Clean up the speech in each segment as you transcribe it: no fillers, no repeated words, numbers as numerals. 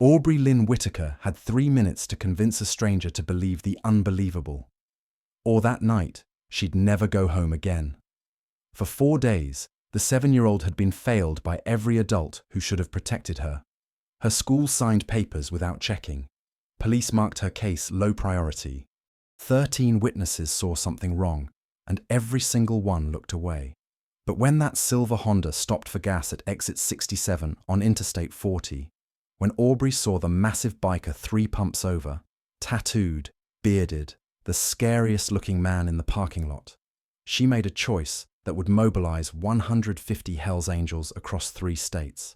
Aubrey Lynn Whitaker had 3 minutes to convince a stranger to believe the unbelievable. Or that night, she'd never go home again. For 4 days, the 7-year-old had been failed by every adult who should have protected her. Her school signed papers without checking. Police marked her case low priority. 13 witnesses saw something wrong, and every single one looked away. But when that silver Honda stopped for gas at exit 67 on Interstate 40, when Aubrey saw the massive biker 3 pumps over, tattooed, bearded, the scariest-looking man in the parking lot, she made a choice that would mobilize 150 Hells Angels across 3 states.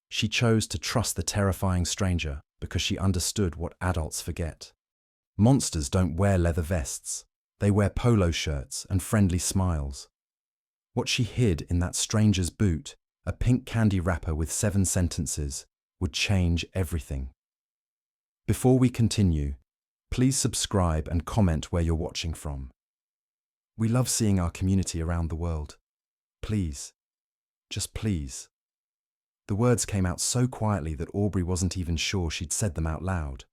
She chose to trust the terrifying stranger because she understood what adults forget. Monsters don't wear leather vests. They wear polo shirts and friendly smiles. What she hid in that stranger's boot, a pink candy wrapper with 7 sentences, would change everything. Before we continue, please subscribe and comment where you're watching from. We love seeing our community around the world. Please, just please. The words came out so quietly that Aubrey wasn't even sure she'd said them out loud.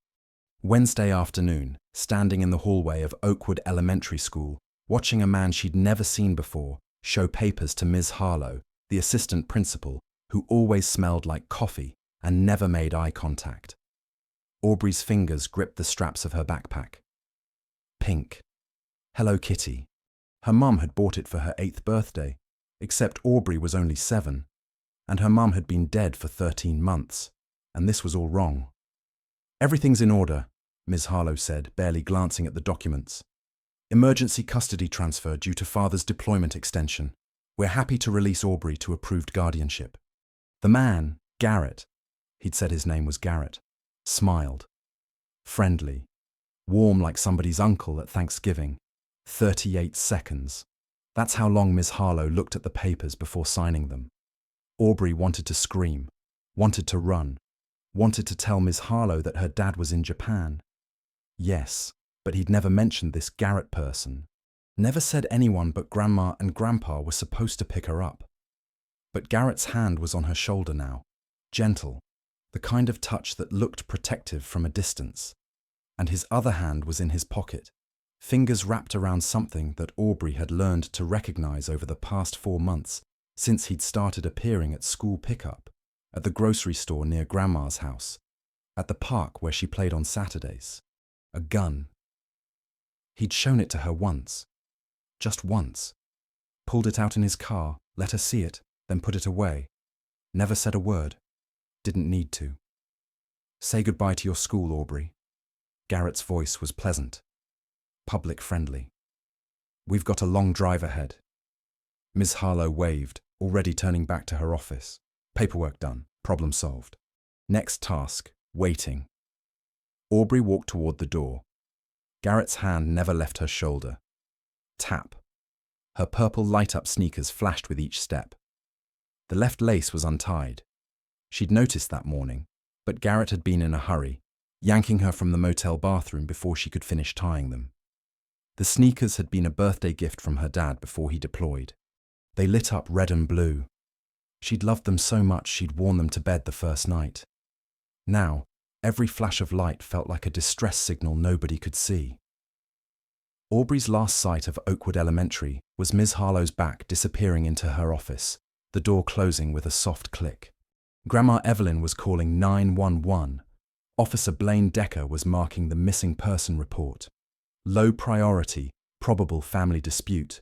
Wednesday afternoon, standing in the hallway of Oakwood Elementary School, watching a man she'd never seen before show papers to Ms. Harlow, the assistant principal, who always smelled like coffee and never made eye contact. Aubrey's fingers gripped the straps of her backpack. Pink. Hello Kitty. Her mum had bought it for her 8th birthday, except Aubrey was only 7, and her mum had been dead for 13 months, and this was all wrong. Everything's in order, Ms. Harlow said, barely glancing at the documents. Emergency custody transfer due to father's deployment extension. We're happy to release Aubrey to approved guardianship. The man, Garrett, he'd said his name was Garrett, smiled. Friendly. Warm like somebody's uncle at Thanksgiving. 38 seconds. That's how long Ms. Harlow looked at the papers before signing them. Aubrey wanted to scream, wanted to run, wanted to tell Ms. Harlow that her dad was in Japan. Yes, but he'd never mentioned this Garrett person. Never said anyone but Grandma and Grandpa were supposed to pick her up. But Garrett's hand was on her shoulder now, gentle, the kind of touch that looked protective from a distance. And his other hand was in his pocket, fingers wrapped around something that Aubrey had learned to recognize over the past 4 months since he'd started appearing at school pickup, at the grocery store near Grandma's house, at the park where she played on Saturdays. A gun. He'd shown it to her once. Just once. Pulled it out in his car, let her see it, then put it away. Never said a word. Didn't need to. Say goodbye to your school, Aubrey. Garrett's voice was pleasant. Public friendly. We've got a long drive ahead. Ms. Harlow waved, already turning back to her office. Paperwork done. Problem solved. Next task, waiting. Aubrey walked toward the door. Garrett's hand never left her shoulder. Tap. Her purple light-up sneakers flashed with each step. The left lace was untied. She'd noticed that morning, but Garrett had been in a hurry, yanking her from the motel bathroom before she could finish tying them. The sneakers had been a birthday gift from her dad before he deployed. They lit up red and blue. She'd loved them so much she'd worn them to bed the first night. Now, every flash of light felt like a distress signal nobody could see. Aubrey's last sight of Oakwood Elementary was Ms. Harlow's back disappearing into her office, the door closing with a soft click. Grandma Evelyn was calling 911. Officer Blaine Decker was marking the missing person report. Low priority, probable family dispute.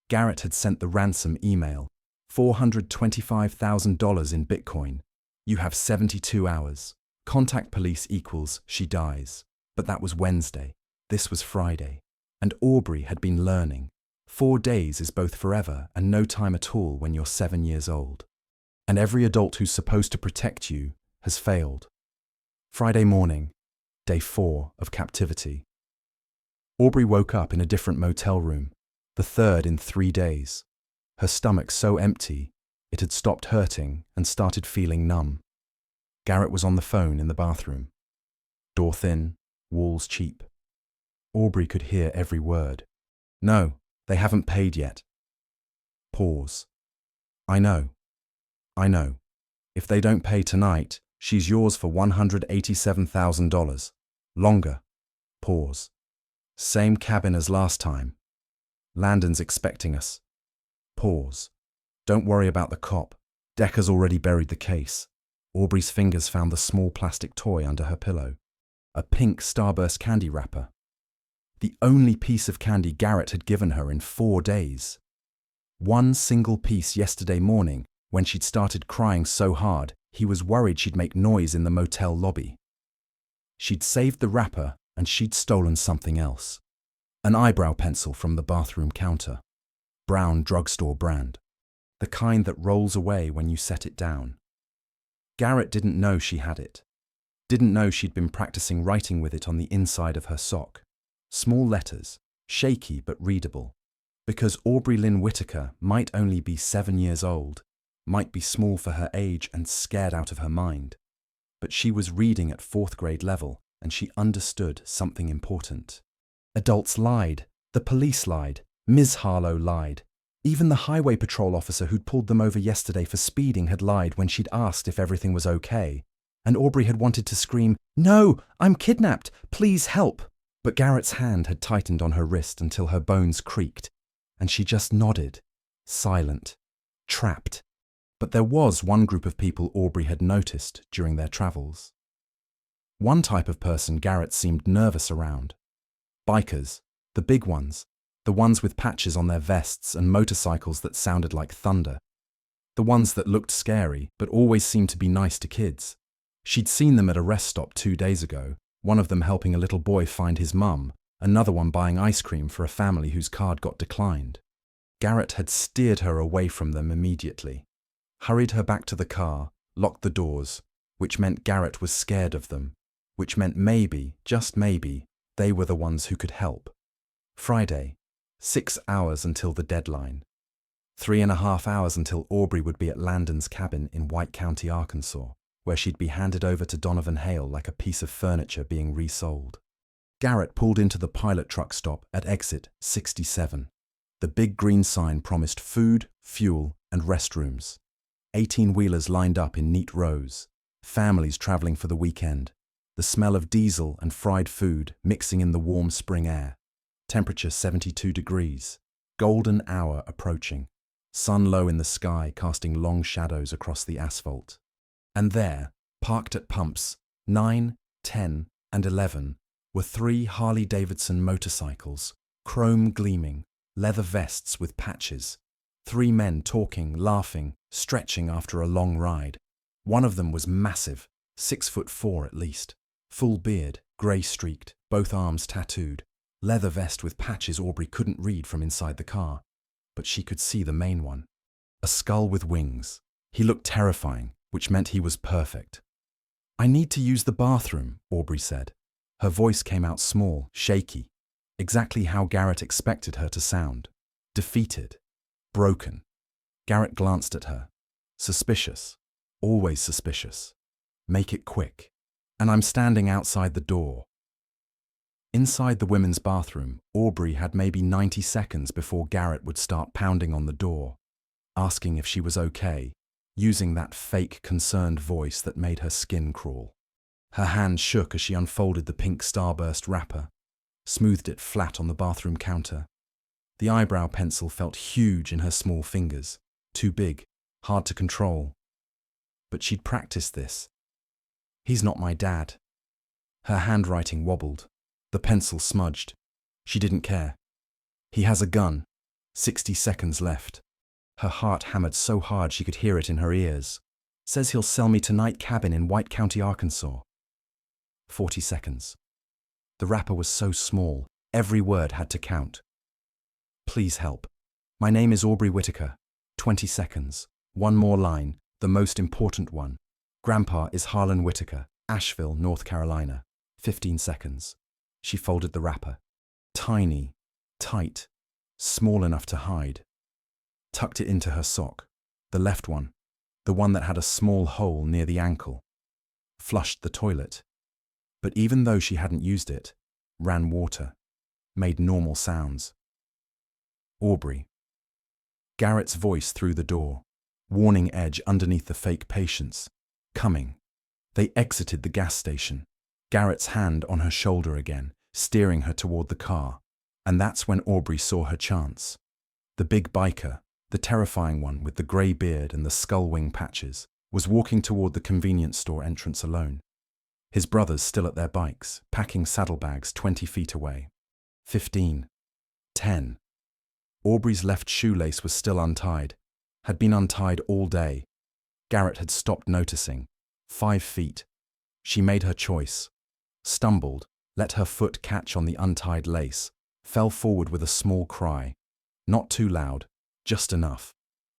Garrett had sent the ransom email. $425,000 in Bitcoin. You have 72 hours. Contact police equals she dies. But that was Wednesday. This was Friday. And Aubrey had been learning. 4 days is both forever and no time at all when you're 7 years old. And every adult who's supposed to protect you has failed. Friday morning, day 4 of captivity. Aubrey woke up in a different motel room, the 3rd in 3 days. Her stomach so empty, it had stopped hurting and started feeling numb. Garrett was on the phone in the bathroom. Door thin, walls cheap. Aubrey could hear every word. No, they haven't paid yet. Pause. I know. If they don't pay tonight, She's yours for $187,000. Longer. Pause. Same cabin as last time. Landon's expecting us. Pause. Don't worry about the cop. Decker's already buried the case. Aubrey's fingers found the small plastic toy under her pillow. A pink Starburst candy wrapper. The only piece of candy Garrett had given her in 4 days. One single piece yesterday morning, when she'd started crying so hard, he was worried she'd make noise in the motel lobby. She'd saved the wrapper and she'd stolen something else. An eyebrow pencil from the bathroom counter. Brown drugstore brand. The kind that rolls away when you set it down. Garrett didn't know she had it. Didn't know she'd been practicing writing with it on the inside of her sock. Small letters, shaky but readable. Because Aubrey Lynn Whitaker might only be 7 years old, might be small for her age and scared out of her mind. But she was reading at 4th grade level, and she understood something important. Adults lied. The police lied. Ms. Harlow lied. Even the highway patrol officer who'd pulled them over yesterday for speeding had lied when she'd asked if everything was okay. And Aubrey had wanted to scream, "No, I'm kidnapped! Please help!" But Garrett's hand had tightened on her wrist until her bones creaked, and she just nodded, silent, trapped. But there was one group of people Aubrey had noticed during their travels. One type of person Garrett seemed nervous around. Bikers, the big ones, the ones with patches on their vests and motorcycles that sounded like thunder. The ones that looked scary but always seemed to be nice to kids. She'd seen them at a rest stop 2 days ago, one of them helping a little boy find his mum, another one buying ice cream for a family whose card got declined. Garrett had steered her away from them immediately. Hurried her back to the car, locked the doors, which meant Garrett was scared of them, which meant maybe, just maybe, they were the ones who could help. Friday, 6 hours until the deadline. 3.5 hours until Aubrey would be at Landon's cabin in White County, Arkansas, where she'd be handed over to Donovan Hale like a piece of furniture being resold. Garrett pulled into the pilot truck stop at exit 67. The big green sign promised food, fuel, and restrooms. 18-wheelers lined up in neat rows, families traveling for the weekend, the smell of diesel and fried food mixing in the warm spring air. Temperature 72 degrees, golden hour approaching, sun low in the sky casting long shadows across the asphalt. And there, parked at pumps 9, 10, and 11, were 3 Harley-Davidson motorcycles, chrome gleaming, leather vests with patches. 3 men talking, laughing, stretching after a long ride. One of them was massive, 6'4" at least. Full beard, grey streaked, both arms tattooed. Leather vest with patches Aubrey couldn't read from inside the car. But she could see the main one. A skull with wings. He looked terrifying, which meant he was perfect. "I need to use the bathroom," Aubrey said. Her voice came out small, shaky. Exactly how Garrett expected her to sound. Defeated. Broken. Garrett glanced at her. Suspicious. Always suspicious. "Make it quick." "And I'm standing outside the door." Inside the women's bathroom, Aubrey had maybe 90 seconds before Garrett would start pounding on the door, asking if she was okay, using that fake, concerned voice that made her skin crawl. Her hand shook as she unfolded the pink Starburst wrapper, smoothed it flat on the bathroom counter. The eyebrow pencil felt huge in her small fingers, too big, hard to control. But she'd practiced this. "He's not my dad." Her handwriting wobbled. The pencil smudged. She didn't care. "He has a gun. 60 seconds left." Her heart hammered so hard she could hear it in her ears. "Says he'll sell me to night cabin in White County, Arkansas." 40 seconds. The wrapper was so small, every word had to count. "Please help. My name is Aubrey Whitaker." 20 seconds. One more line, the most important one. "Grandpa is Harlan Whitaker, Asheville, North Carolina." 15 seconds. She folded the wrapper. Tiny, tight, small enough to hide. Tucked it into her sock, the left one, the one that had a small hole near the ankle. Flushed the toilet. But even though she hadn't used it, ran water, made normal sounds. Aubrey. Garrett's voice through the door, warning edge underneath the fake patience. "Coming." They exited the gas station, Garrett's hand on her shoulder again, steering her toward the car. And that's when Aubrey saw her chance. The big biker, the terrifying one with the grey beard and the skull wing patches, was walking toward the convenience store entrance alone. His brothers still at their bikes, packing saddlebags 20 feet away. 15. 10. Aubrey's left shoelace was still untied, had been untied all day. Garrett had stopped noticing. 5 feet. She made her choice. Stumbled, let her foot catch on the untied lace, fell forward with a small cry. Not too loud, just enough.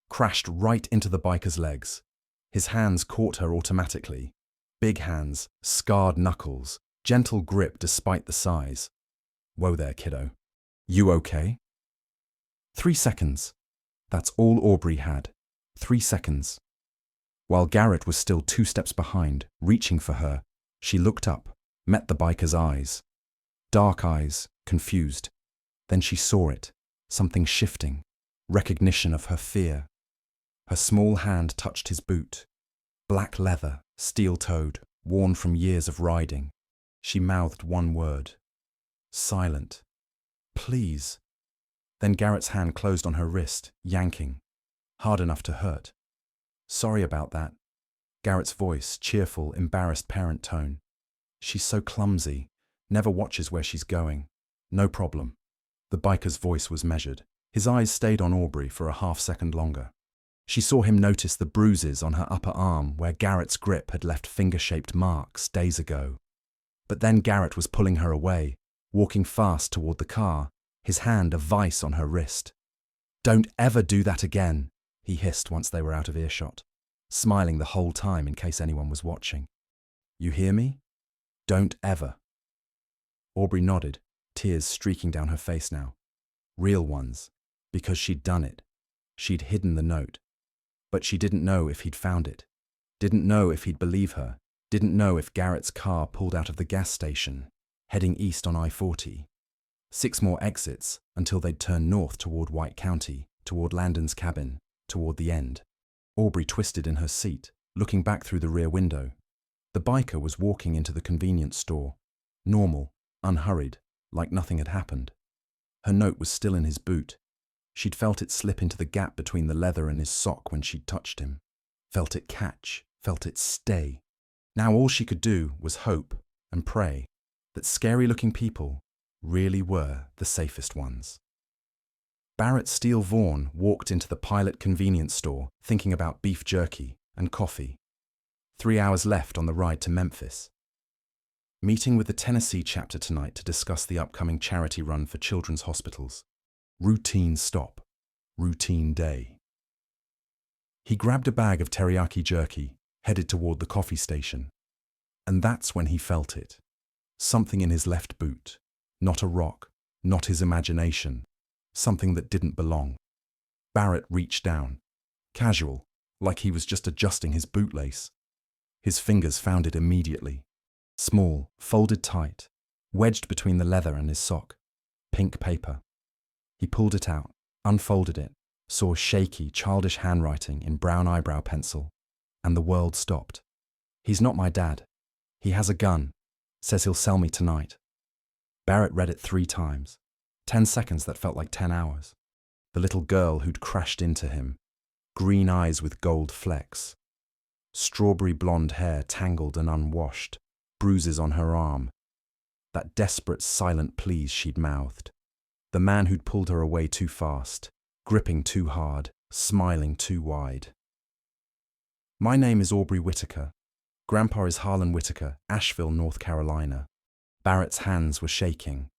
Crashed right into the biker's legs. His hands caught her automatically. Big hands, scarred knuckles, gentle grip despite the size. Whoa there, kiddo. You okay? 3 seconds. That's all Aubrey had. 3 seconds. While Garrett was still 2 steps behind, reaching for her, she looked up, met the biker's eyes. Dark eyes, confused. Then she saw it, something shifting, recognition of her fear. Her small hand touched his boot. Black leather, steel-toed, worn from years of riding. She mouthed one word. Silent. Please. Then Garrett's hand closed on her wrist, yanking. Hard enough to hurt. Sorry about that. Garrett's voice, cheerful, embarrassed parent tone. She's so clumsy, never watches where she's going. No problem. The biker's voice was measured. His eyes stayed on Aubrey for a half-second longer. She saw him notice the bruises on her upper arm where Garrett's grip had left finger-shaped marks days ago. But then Garrett was pulling her away, walking fast toward the car, his hand a vice on her wrist. Don't ever do that again, he hissed once they were out of earshot, smiling the whole time in case anyone was watching. You hear me? Don't ever. Aubrey nodded, tears streaking down her face now. Real ones, because she'd done it. She'd hidden the note. But she didn't know if he'd found it. Didn't know if he'd believe her. Didn't know if Garrett's car pulled out of the gas station, heading east on I-40. 6 more exits until they'd turn north toward White County, toward Landon's cabin, toward the end. Aubrey twisted in her seat, looking back through the rear window. The biker was walking into the convenience store, normal, unhurried, like nothing had happened. Her note was still in his boot. She'd felt it slip into the gap between the leather and his sock when she'd touched him. Felt it catch, felt it stay. Now all she could do was hope and pray that scary-looking people really were the safest ones. Barrett Vaughn walked into the Pilot convenience store thinking about beef jerky and coffee. 3 hours left on the ride to Memphis. Meeting with the Tennessee chapter tonight to discuss the upcoming charity run for children's hospitals. Routine stop. Routine day. He grabbed a bag of teriyaki jerky, headed toward the coffee station. And that's when he felt it. Something in his left boot. Not a rock, not his imagination. Something that didn't belong. Barrett reached down. Casual, like he was just adjusting his bootlace. His fingers found it immediately. Small, folded tight, wedged between the leather and his sock. Pink paper. He pulled it out, unfolded it, saw shaky, childish handwriting in brown eyebrow pencil, and the world stopped. He's not my dad. He has a gun. Says he'll sell me tonight. Barrett read it 3 times. 10 seconds that felt like 10 hours. The little girl who'd crashed into him. Green eyes with gold flecks. Strawberry blonde hair tangled and unwashed. Bruises on her arm. That desperate, silent please she'd mouthed. The man who'd pulled her away too fast, gripping too hard, smiling too wide. My name is Aubrey Whitaker. Grandpa is Harlan Whitaker, Asheville, North Carolina. Barrett's hands were shaking.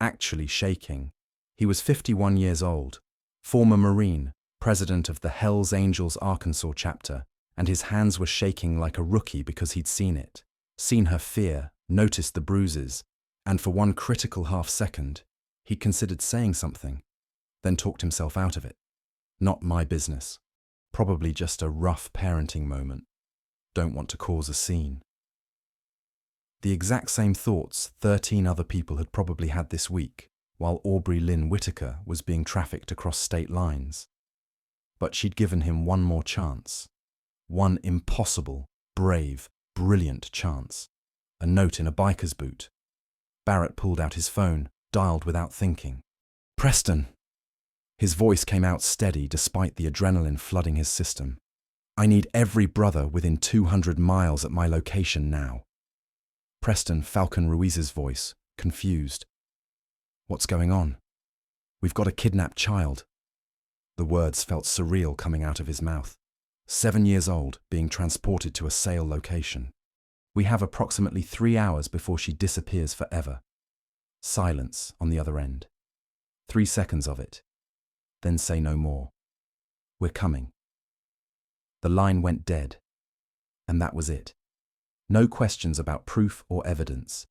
Actually shaking. He was 51 years old, former Marine, president of the Hells Angels Arkansas chapter, and his hands were shaking like a rookie because he'd seen it. Seen her fear, noticed the bruises, and for one critical half-second, he'd considered saying something, then talked himself out of it. Not my business. Probably just a rough parenting moment. Don't want to cause a scene. The exact same thoughts 13 other people had probably had this week, while Aubrey Lynn Whitaker was being trafficked across state lines. But she'd given him one more chance. One impossible, brave, Brilliant chance. A note in a biker's boot. Barrett pulled out his phone, dialed without thinking. Preston! His voice came out steady despite the adrenaline flooding his system. I need every brother within 200 miles at my location now. Preston, Falcon Ruiz's voice, confused. What's going on? We've got a kidnapped child. The words felt surreal coming out of his mouth. 7 years old, being transported to a sale location. We have approximately 3 hours before she disappears forever. Silence on the other end. 3 seconds of it. Then say no more. We're coming. The line went dead. And that was it. No questions about proof or evidence.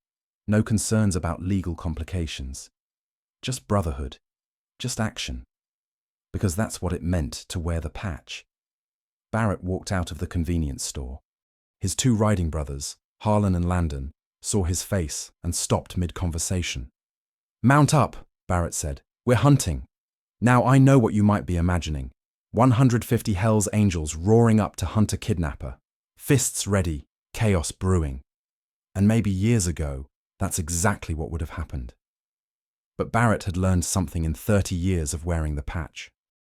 No concerns about legal complications. Just brotherhood. Just action. Because that's what it meant to wear the patch. Barrett walked out of the convenience store. His 2 riding brothers, Harlan and Landon, saw his face and stopped mid-conversation. Mount up, Barrett said. We're hunting. Now I know what you might be imagining. 150 Hell's Angels roaring up to hunt a kidnapper. Fists ready, chaos brewing. And maybe years ago, that's exactly what would have happened. But Barrett had learned something in 30 years of wearing the patch.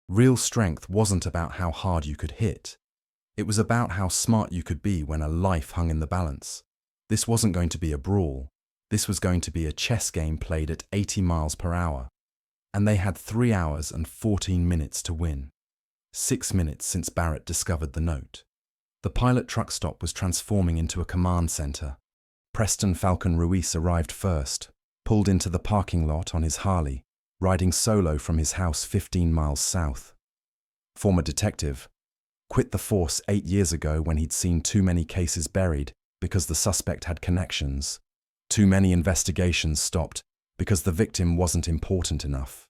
Real strength wasn't about how hard you could hit. It was about how smart you could be when a life hung in the balance. This wasn't going to be a brawl. This was going to be a chess game played at 80 miles per hour. And they had 3 hours and 14 minutes to win. 6 minutes since Barrett discovered the note. The pilot truck stop was transforming into a command center. Preston Falcon Ruiz arrived first, pulled into the parking lot on his Harley, riding solo from his house 15 miles south. Former detective, quit the force 8 years ago when he'd seen too many cases buried because the suspect had connections. Too many investigations stopped because the victim wasn't important enough.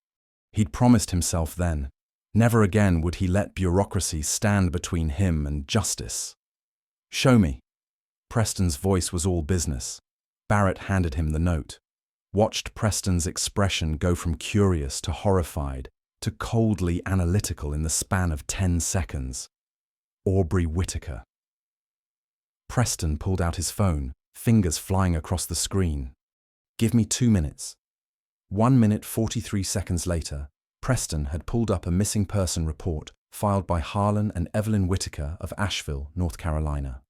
He'd promised himself then, never again would he let bureaucracy stand between him and justice. Show me. Preston's voice was all business. Barrett handed him the note. Watched Preston's expression go from curious to horrified to coldly analytical in the span of 10 seconds. Aubrey Whitaker. Preston pulled out his phone, fingers flying across the screen. Give me 2 minutes. 1 minute 43 seconds later, Preston had pulled up a missing person report filed by Harlan and Evelyn Whitaker of Asheville, North Carolina.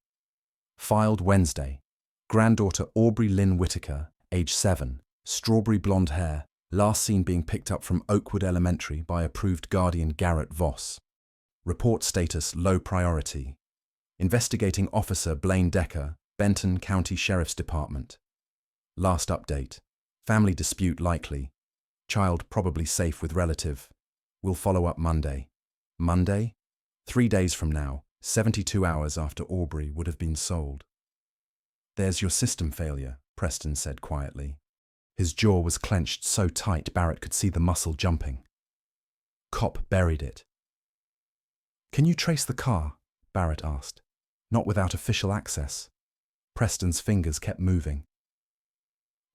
Filed Wednesday. Granddaughter Aubrey Lynn Whitaker, age 7, strawberry blonde hair, last seen being picked up from Oakwood Elementary by approved guardian Barrett Vaughn. Report status low priority. Investigating Officer Blaine Decker, Benton County Sheriff's Department. Last update. Family dispute likely. Child probably safe with relative. We'll follow up Monday. Monday? 3 days from now, 72 hours after Aubrey would have been sold. There's your system failure, Preston said quietly. His jaw was clenched so tight Barrett could see the muscle jumping. Cop buried it. Can you trace the car? Barrett asked. Not without official access. Preston's fingers kept moving.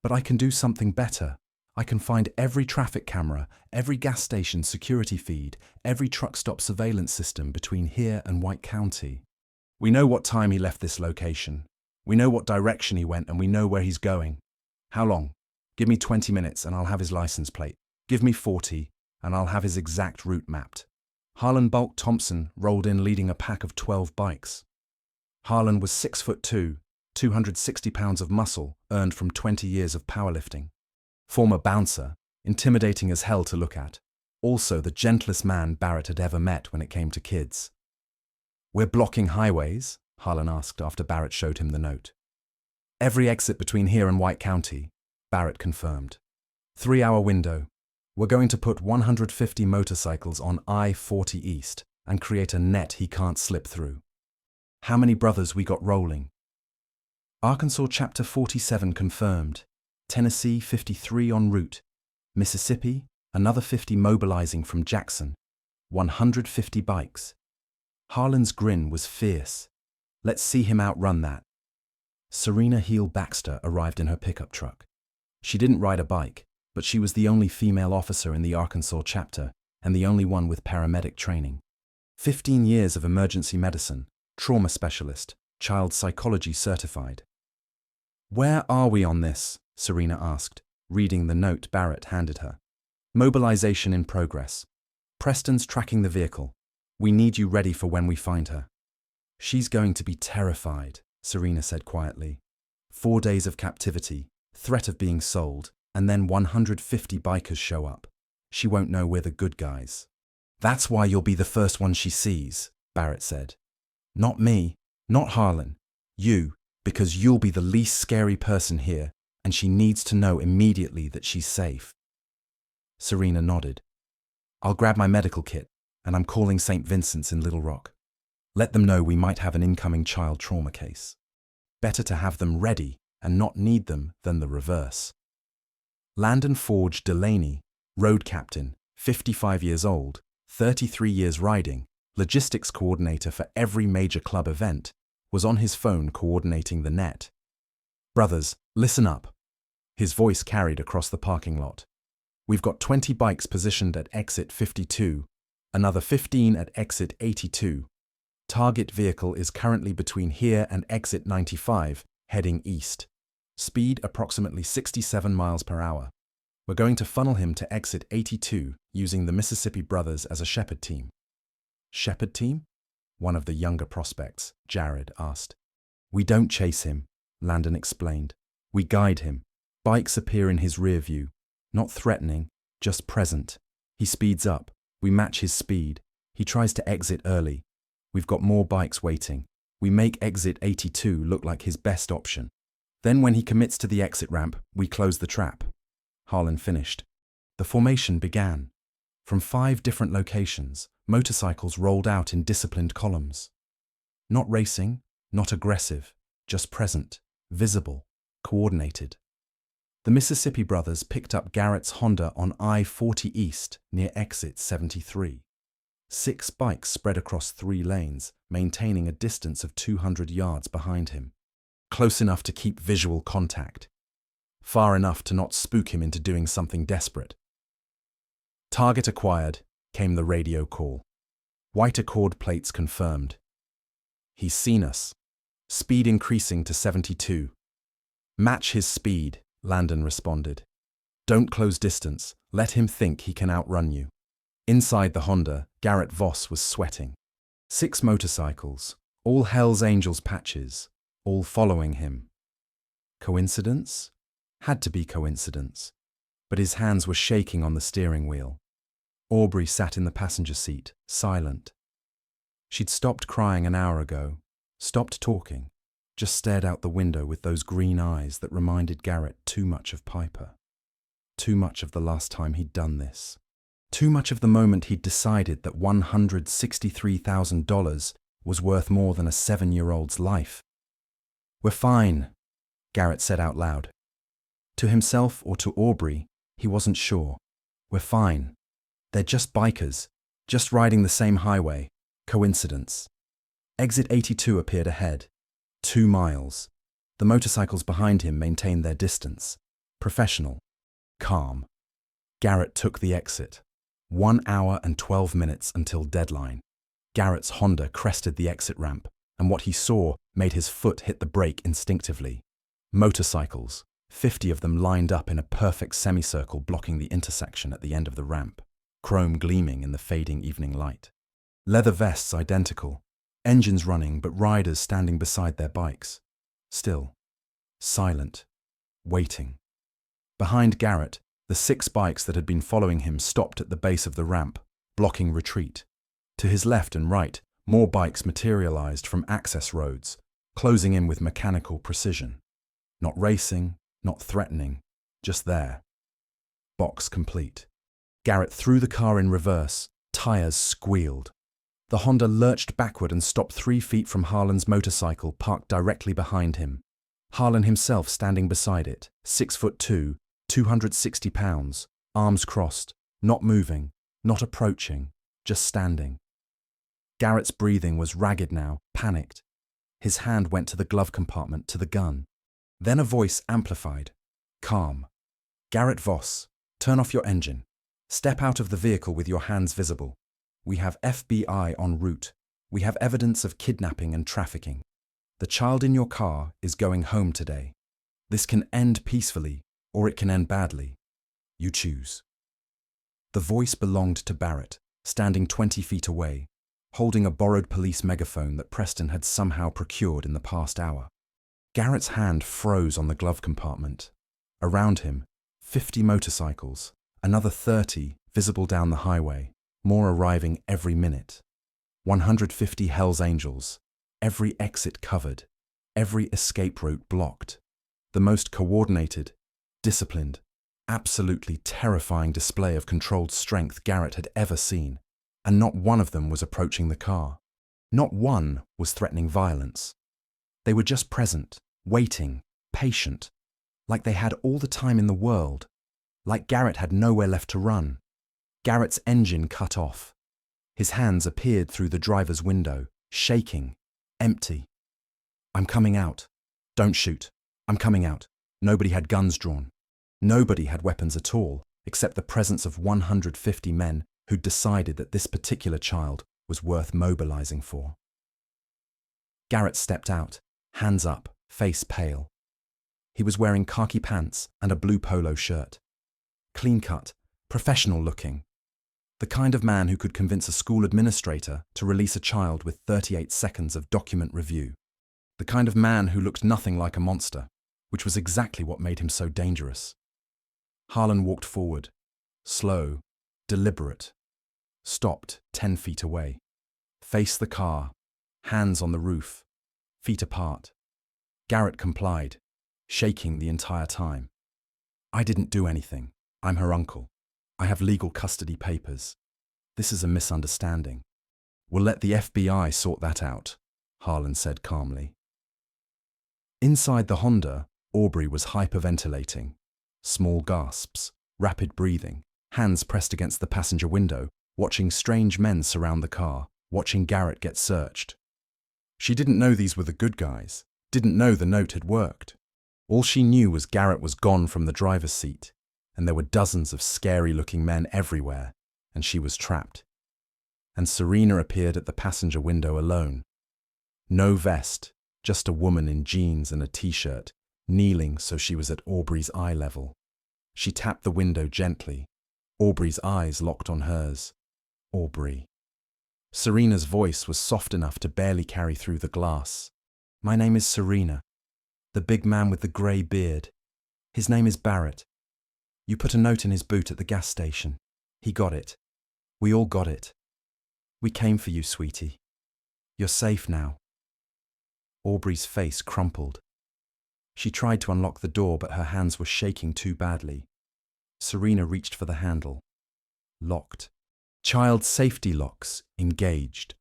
But I can do something better. I can find every traffic camera, every gas station security feed, every truck stop surveillance system between here and White County. We know what time he left this location. We know what direction he went and we know where he's going. How long? Give me 20 minutes and I'll have his license plate. Give me 40 and I'll have his exact route mapped. Harlan Bulk Thompson rolled in leading a pack of 12 bikes. Harlan was 6'2", 260 pounds of muscle earned from 20 years of powerlifting. Former bouncer, intimidating as hell to look at. Also the gentlest man Barrett had ever met when it came to kids. We're blocking highways? Harlan asked after Barrett showed him the note. Every exit between here and White County, Barrett confirmed. 3-hour window. We're going to put 150 motorcycles on I-40 East and create a net he can't slip through. How many brothers we got rolling? Arkansas Chapter 47 confirmed. Tennessee 53 en route. Mississippi, another 50 mobilizing from Jackson. 150 bikes. Harlan's grin was fierce. Let's see him outrun that. Serena Heel Baxter arrived in her pickup truck. She didn't ride a bike, but she was the only female officer in the Arkansas chapter and the only one with paramedic training. 15 years of emergency medicine, trauma specialist, child psychology certified. "Where are we on this?" Serena asked, reading the note Barrett handed her. "Mobilization in progress. Preston's tracking the vehicle. We need you ready for when we find her." "She's going to be terrified," Serena said quietly. 4 days of captivity, threat of being sold, and then 150 bikers show up. She won't know we're the good guys. "That's why you'll be the first one she sees," Barrett said. "Not me, not Harlan. You, because you'll be the least scary person here, and she needs to know immediately that she's safe." Serena nodded. "I'll grab my medical kit, and I'm calling St. Vincent's in Little Rock. Let them know we might have an incoming child trauma case. Better to have them ready and not need them than the reverse." Landon Forge Delaney, road captain, 55 years old, 33 years riding, logistics coordinator for every major club event, was on his phone coordinating the net. "Brothers, listen up." His voice carried across the parking lot. "We've got 20 bikes positioned at exit 52, another 15 at exit 82. Target vehicle is currently between here and exit 95, heading east. Speed approximately 67 miles per hour. We're going to funnel him to exit 82 using the Mississippi Brothers as a shepherd team." "Shepherd team?" one of the younger prospects, Jared, asked. "We don't chase him," Landon explained. "We guide him. Bikes appear in his rear view. Not threatening, just present. He speeds up. We match his speed. He tries to exit early. We've got more bikes waiting. We make exit 82 look like his best option. Then when he commits to the exit ramp, we close the trap." Harlan finished. The formation began. From 5 different locations, motorcycles rolled out in disciplined columns. Not racing, not aggressive, just present, visible, coordinated. The Mississippi Brothers picked up Garrett's Honda on I-40 East near exit 73. 6 bikes spread across 3 lanes, maintaining a distance of 200 yards behind him. Close enough to keep visual contact. Far enough to not spook him into doing something desperate. "Target acquired," came the radio call. White Accord plates confirmed. "He's seen us. Speed increasing to 72. "Match his speed," Landon responded. "Don't close distance. Let him think he can outrun you." Inside the Honda, Barrett Vaughn was sweating. 6 motorcycles, all Hell's Angels patches, all following him. Coincidence? Had to be coincidence. But his hands were shaking on the steering wheel. Aubrey sat in the passenger seat, silent. She'd stopped crying an hour ago, stopped talking, just stared out the window with those green eyes that reminded Garrett too much of Piper. Too much of the last time he'd done this. Too much of the moment he'd decided that $163,000 was worth more than a 7-year-old's life. "We're fine," Garrett said out loud. To himself or to Aubrey, he wasn't sure. "We're fine. They're just bikers, just riding the same highway. Coincidence." Exit 82 appeared ahead. 2 miles. The motorcycles behind him maintained their distance. Professional. Calm. Garrett took the exit. 1 hour and 12 minutes until deadline. Garrett's Honda crested the exit ramp, and what he saw made his foot hit the brake instinctively. Motorcycles, 50 of them lined up in a perfect semicircle blocking the intersection at the end of the ramp, chrome gleaming in the fading evening light. Leather vests identical, engines running but riders standing beside their bikes. Still. Silent. Waiting. Behind Garrett, the 6 bikes that had been following him stopped at the base of the ramp, blocking retreat. To his left and right, more bikes materialized from access roads, closing in with mechanical precision. Not racing, not threatening, just there. Box complete. Garrett threw the car in reverse, tires squealed. The Honda lurched backward and stopped 3 feet from Harlan's motorcycle parked directly behind him. Harlan himself standing beside it, 6'2", 260 pounds, arms crossed, not moving, not approaching, just standing. Garrett's breathing was ragged now, panicked. His hand went to the glove compartment, to the gun. Then a voice amplified. Calm. "Barrett Vaughn, turn off your engine. Step out of the vehicle with your hands visible. We have FBI en route. We have evidence of kidnapping and trafficking. The child in your car is going home today. This can end peacefully, or it can end badly. You choose. The voice belonged to Barrett, standing 20 feet away, holding a borrowed police megaphone that Preston had somehow procured in the past hour. Garrett's hand froze on the glove compartment. Around him, 50 motorcycles, another 30 visible down the highway, more arriving every minute. 150 Hells Angels, every exit covered, every escape route blocked. The most coordinated, disciplined, absolutely terrifying display of controlled strength Garrett had ever seen, and not one of them was approaching the car. Not one was threatening violence. They were just present, waiting, patient, like they had all the time in the world, like Garrett had nowhere left to run. Garrett's engine cut off. His hands appeared through the driver's window, shaking, empty. I'm coming out. Don't shoot. I'm coming out. Nobody had guns drawn. Nobody had weapons at all, except the presence of 150 men who'd decided that this particular child was worth mobilizing for. Garrett stepped out, hands up, face pale. He was wearing khaki pants and a blue polo shirt. Clean-cut, professional-looking. The kind of man who could convince a school administrator to release a child with 38 seconds of document review. The kind of man who looked nothing like a monster, which was exactly what made him so dangerous. Harlan walked forward, slow, deliberate, stopped 10 feet away, faced the car, hands on the roof, feet apart. Garrett complied, shaking the entire time. I didn't do anything. I'm her uncle. I have legal custody papers. This is a misunderstanding. We'll let the FBI sort that out, Harlan said calmly. Inside the Honda, Aubrey was hyperventilating. Small gasps, rapid breathing, hands pressed against the passenger window, watching strange men surround the car, watching Garrett get searched. She didn't know these were the good guys, didn't know the note had worked. All she knew was Garrett was gone from the driver's seat, and there were dozens of scary-looking men everywhere, and she was trapped. And Serena appeared at the passenger window alone. No vest, just a woman in jeans and a t-shirt, kneeling so she was at Aubrey's eye level. She tapped the window gently. Aubrey's eyes locked on hers. Aubrey. Serena's voice was soft enough to barely carry through the glass. My name is Serena. The big man with the grey beard. His name is Barrett. You put a note in his boot at the gas station. He got it. We all got it. We came for you, sweetie. You're safe now. Aubrey's face crumpled. She tried to unlock the door, but her hands were shaking too badly. Serena reached for the handle. Locked. Child safety locks engaged.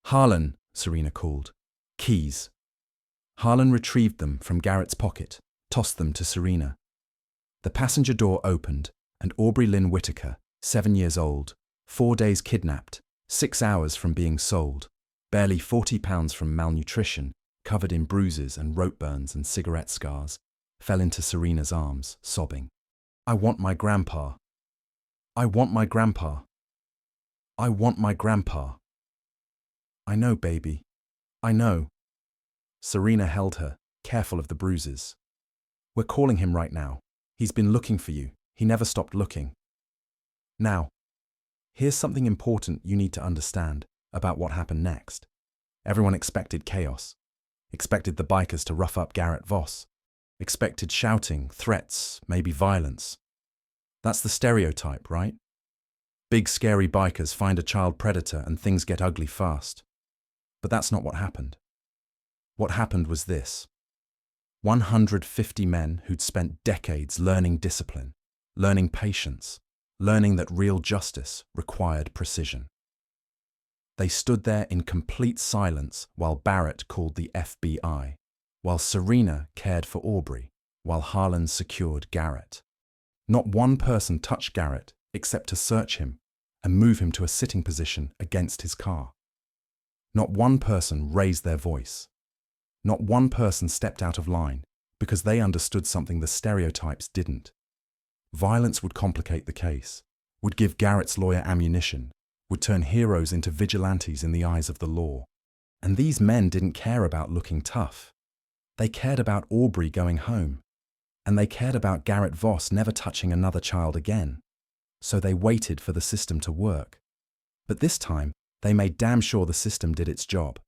Harlan, Serena called. Keys. Harlan retrieved them from Garrett's pocket, tossed them to Serena. The passenger door opened, and Aubrey Lynn Whitaker, 7 years old, 4 days kidnapped, 6 hours from being sold, barely 40 pounds from malnutrition, covered in bruises and rope burns and cigarette scars, fell into Serena's arms, sobbing. I want my grandpa. I want my grandpa. I want my grandpa. I know, baby. I know. Serena held her, careful of the bruises. We're calling him right now. He's been looking for you. He never stopped looking. Now, here's something important you need to understand about what happened next. Everyone expected chaos. Expected the bikers to rough up Barrett Vaughn. Expected shouting, threats, maybe violence. That's the stereotype, right? Big scary bikers find a child predator and things get ugly fast. But that's not what happened. What happened was this. 150 men who'd spent decades learning discipline, learning patience, learning that real justice required precision. They stood there in complete silence while Barrett called the FBI, while Serena cared for Aubrey, while Harlan secured Garrett. Not one person touched Garrett except to search him and move him to a sitting position against his car. Not one person raised their voice. Not one person stepped out of line because they understood something the stereotypes didn't. Violence would complicate the case, would give Garrett's lawyer ammunition, would turn heroes into vigilantes in the eyes of the law. And these men didn't care about looking tough. They cared about Aubrey going home. And they cared about Barrett Vaughn never touching another child again. So they waited for the system to work. But this time, they made damn sure the system did its job.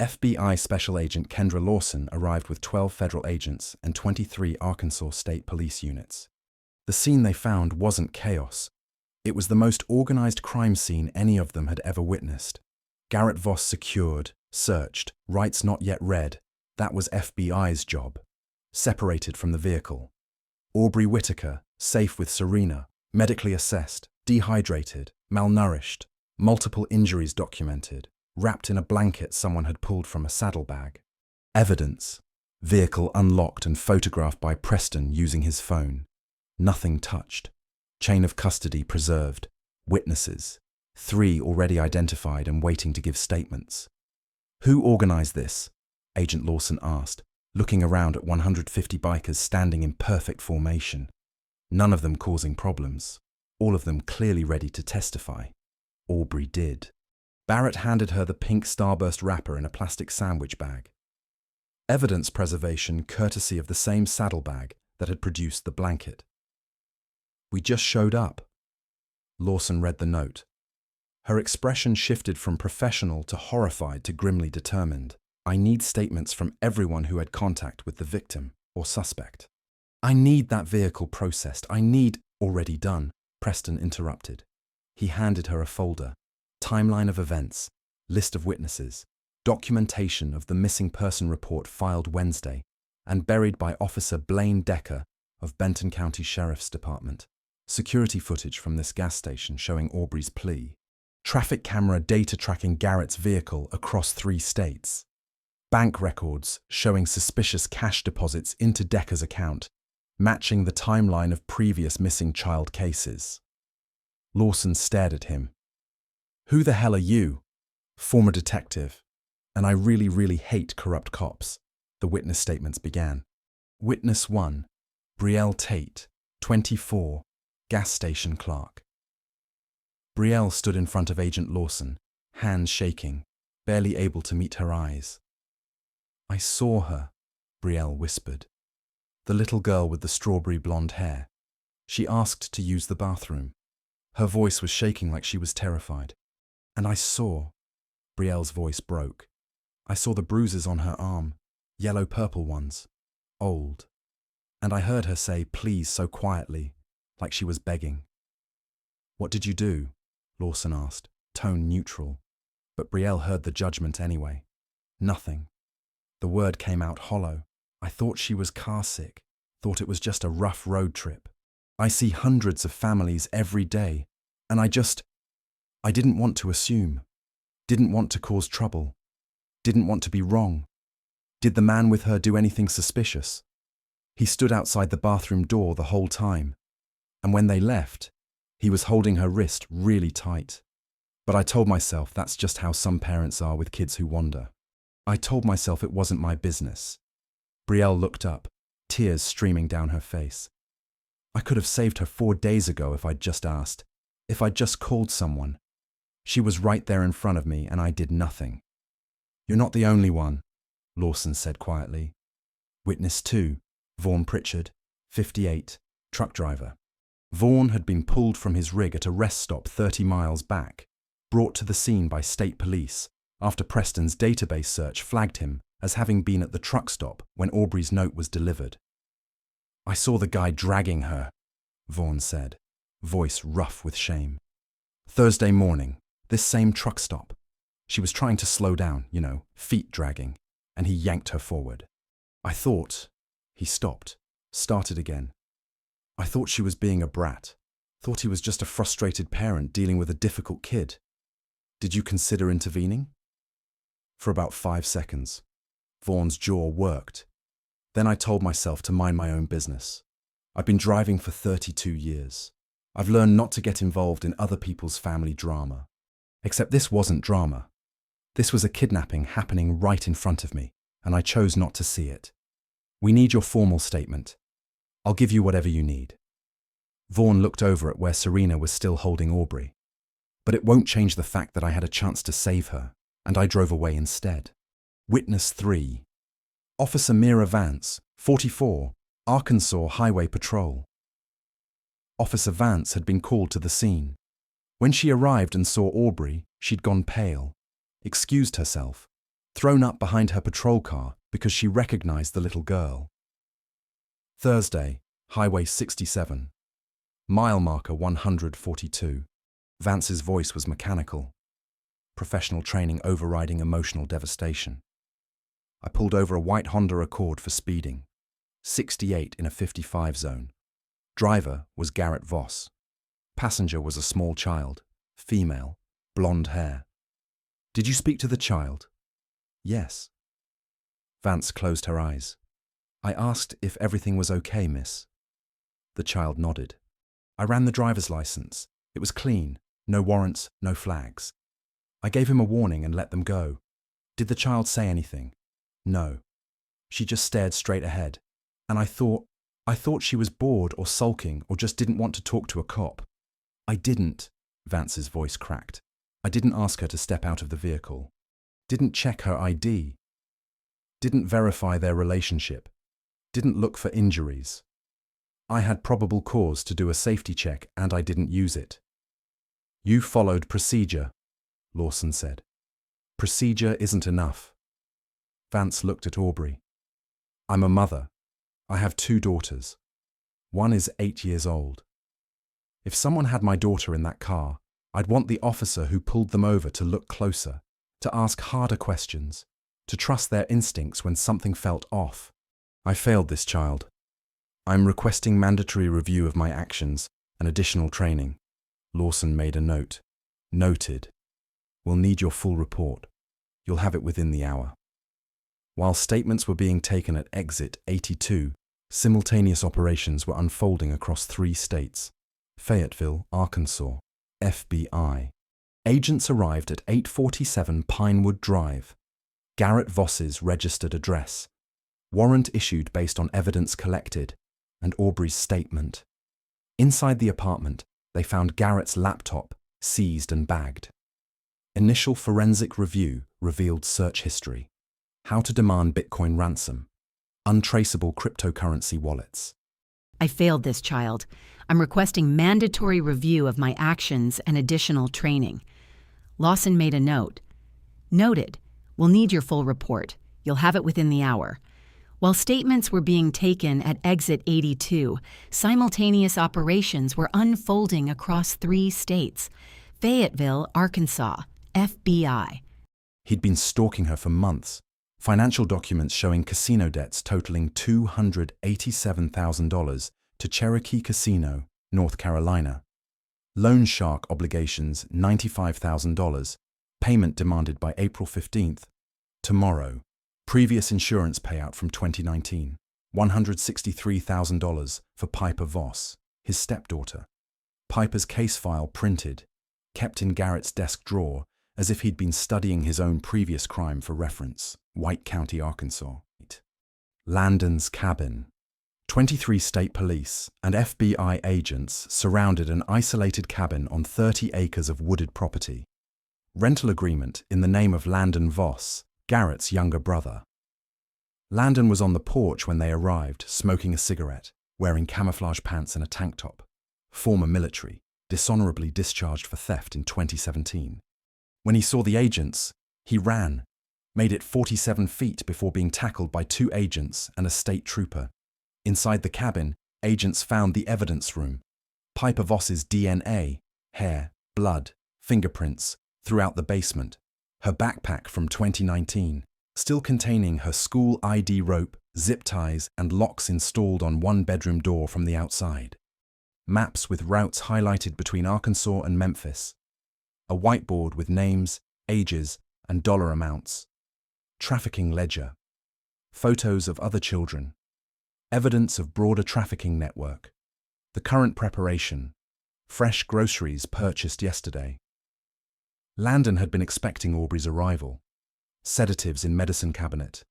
FBI Special Agent Kendra Lawson arrived with 12 federal agents and 23 Arkansas State Police units. The scene they found wasn't chaos. It was the most organized crime scene any of them had ever witnessed. Barrett Vaughn secured, searched, rights not yet read. That was FBI's job. Separated from the vehicle. Aubrey Whitaker, safe with Serena, medically assessed, dehydrated, malnourished, multiple injuries documented, wrapped in a blanket someone had pulled from a saddlebag. Evidence. Vehicle unlocked and photographed by Preston using his phone. Nothing touched. Chain of custody preserved. Witnesses. 3 already identified and waiting to give statements. Who organized this? Agent Lawson asked, looking around at 150 bikers standing in perfect formation. None of them causing problems. All of them clearly ready to testify. Aubrey did. Barrett handed her the pink Starburst wrapper in a plastic sandwich bag. Evidence preservation courtesy of the same saddlebag that had produced the blanket. We just showed up. Lawson read the note. Her expression shifted from professional to horrified to grimly determined. I need statements from everyone who had contact with the victim or suspect. I need that vehicle processed. I need already done, Preston interrupted. He handed her a folder. Timeline of events, list of witnesses, documentation of the missing person report filed Wednesday and buried by Officer Blaine Decker of Benton County Sheriff's Department. Security footage from this gas station showing Aubrey's plea. Traffic camera data tracking Garrett's vehicle across 3 states. Bank records showing suspicious cash deposits into Decker's account, matching the timeline of previous missing child cases. Lawson stared at him. Who the hell are you? Former detective. And I really hate corrupt cops, the witness statements began. Witness 1, Brielle Tate, 24, gas station clerk. Brielle stood in front of Agent Lawson, hands shaking, barely able to meet her eyes. I saw her, Brielle whispered. The little girl with the strawberry blonde hair. She asked to use the bathroom. Her voice was shaking like she was terrified. And I saw, Brielle's voice broke. I saw the bruises on her arm, yellow-purple ones, old. And I heard her say please so quietly, like she was begging. What did you do? Lawson asked, tone neutral. But Brielle heard the judgment anyway. Nothing. The word came out hollow. I thought she was car sick, thought it was just a rough road trip. I see hundreds of families every day, and I didn't want to assume, didn't want to cause trouble, didn't want to be wrong. Did the man with her do anything suspicious? He stood outside the bathroom door the whole time, and when they left, he was holding her wrist really tight. But I told myself that's just how some parents are with kids who wander. I told myself it wasn't my business. Brielle looked up, tears streaming down her face. I could have saved her 4 days ago if I'd just asked, if I'd just called someone. She was right there in front of me and I did nothing. You're not the only one, Lawson said quietly. Witness 2, Vaughn Pritchard, 58, truck driver. Vaughn had been pulled from his rig at a rest stop 30 miles back, brought to the scene by state police after Preston's database search flagged him as having been at the truck stop when Aubrey's note was delivered. I saw the guy dragging her, Vaughn said, voice rough with shame. Thursday morning, this same truck stop. She was trying to slow down, feet dragging, and he yanked her forward. I thought, he stopped, started again. I thought she was being a brat, thought he was just a frustrated parent dealing with a difficult kid. Did you consider intervening? For about 5 seconds. Vaughn's jaw worked. Then I told myself to mind my own business. I've been driving for 32 years. I've learned not to get involved in other people's family drama. Except this wasn't drama. This was a kidnapping happening right in front of me, and I chose not to see it. We need your formal statement. I'll give you whatever you need. Vaughn looked over at where Serena was still holding Aubrey. But it won't change the fact that I had a chance to save her, and I drove away instead. Witness 3. Officer Mira Vance, 44, Arkansas Highway Patrol. Officer Vance had been called to the scene. When she arrived and saw Aubrey, she'd gone pale, excused herself, thrown up behind her patrol car because she recognized the little girl. Thursday, Highway 67. Mile marker 142. Vance's voice was mechanical. Professional training overriding emotional devastation. I pulled over a white Honda Accord for speeding. 68 in a 55 zone. Driver was Barrett Vaughn. Passenger was a small child, female, blonde hair. Did you speak to the child? Yes. Vance closed her eyes. I asked if everything was okay, miss. The child nodded. I ran the driver's license. It was clean, no warrants, no flags. I gave him a warning and let them go. Did the child say anything? No. She just stared straight ahead. And I thought she was bored or sulking or just didn't want to talk to a cop. I didn't, Vance's voice cracked. I didn't ask her to step out of the vehicle. Didn't check her ID. Didn't verify their relationship. Didn't look for injuries. I had probable cause to do a safety check and I didn't use it. You followed procedure, Lawson said. Procedure isn't enough. Vance looked at Aubrey. I'm a mother. I have 2 daughters. One is 8 years old. If someone had my daughter in that car, I'd want the officer who pulled them over to look closer, to ask harder questions, to trust their instincts when something felt off. I failed this child. I'm requesting mandatory review of my actions and additional training. Lawson made a note. Noted. We'll need your full report. You'll have it within the hour. While statements were being taken at exit 82, simultaneous operations were unfolding across 3 states. Fayetteville, Arkansas. FBI. Agents arrived at 847 Pinewood Drive. Barrett Voss's registered address. Warrant issued based on evidence collected, and Aubrey's statement. Inside the apartment, they found Barrett's laptop, seized and bagged. Initial forensic review revealed search history. How to demand Bitcoin ransom. Untraceable cryptocurrency wallets. I failed this child. I'm requesting mandatory review of my actions and additional training. Lawson made a note. Noted. We'll need your full report. You'll have it within the hour. While statements were being taken at exit 82, simultaneous operations were unfolding across 3 states. Fayetteville, Arkansas. FBI. He'd been stalking her for months. Financial documents showing casino debts totaling $287,000 to Cherokee Casino, North Carolina. Loan shark obligations $95,000. Payment demanded by April 15th. Tomorrow. Previous insurance payout from 2019. $163,000 for Piper Voss, his stepdaughter. Piper's case file printed, kept in Barrett's desk drawer as if he'd been studying his own previous crime for reference. White County, Arkansas. Landon's cabin. 23 state police and FBI agents surrounded an isolated cabin on 30 acres of wooded property. Rental agreement in the name of Landon Voss, Barrett's younger brother. Landon was on the porch when they arrived, smoking a cigarette, wearing camouflage pants and a tank top. Former military, dishonorably discharged for theft in 2017. When he saw the agents, he ran, made it 47 feet before being tackled by 2 agents and a state trooper. Inside the cabin, agents found the evidence room. Piper Voss's DNA, hair, blood, fingerprints throughout the basement. Her backpack from 2019, still containing her school ID rope, zip ties, and locks installed on 1-bedroom door from the outside. Maps with routes highlighted between Arkansas and Memphis. A whiteboard with names, ages, and dollar amounts. Trafficking ledger. Photos of other children. Evidence of broader trafficking network. The current preparation. Fresh groceries purchased yesterday. Landon had been expecting Aubrey's arrival. Sedatives in medicine cabinet.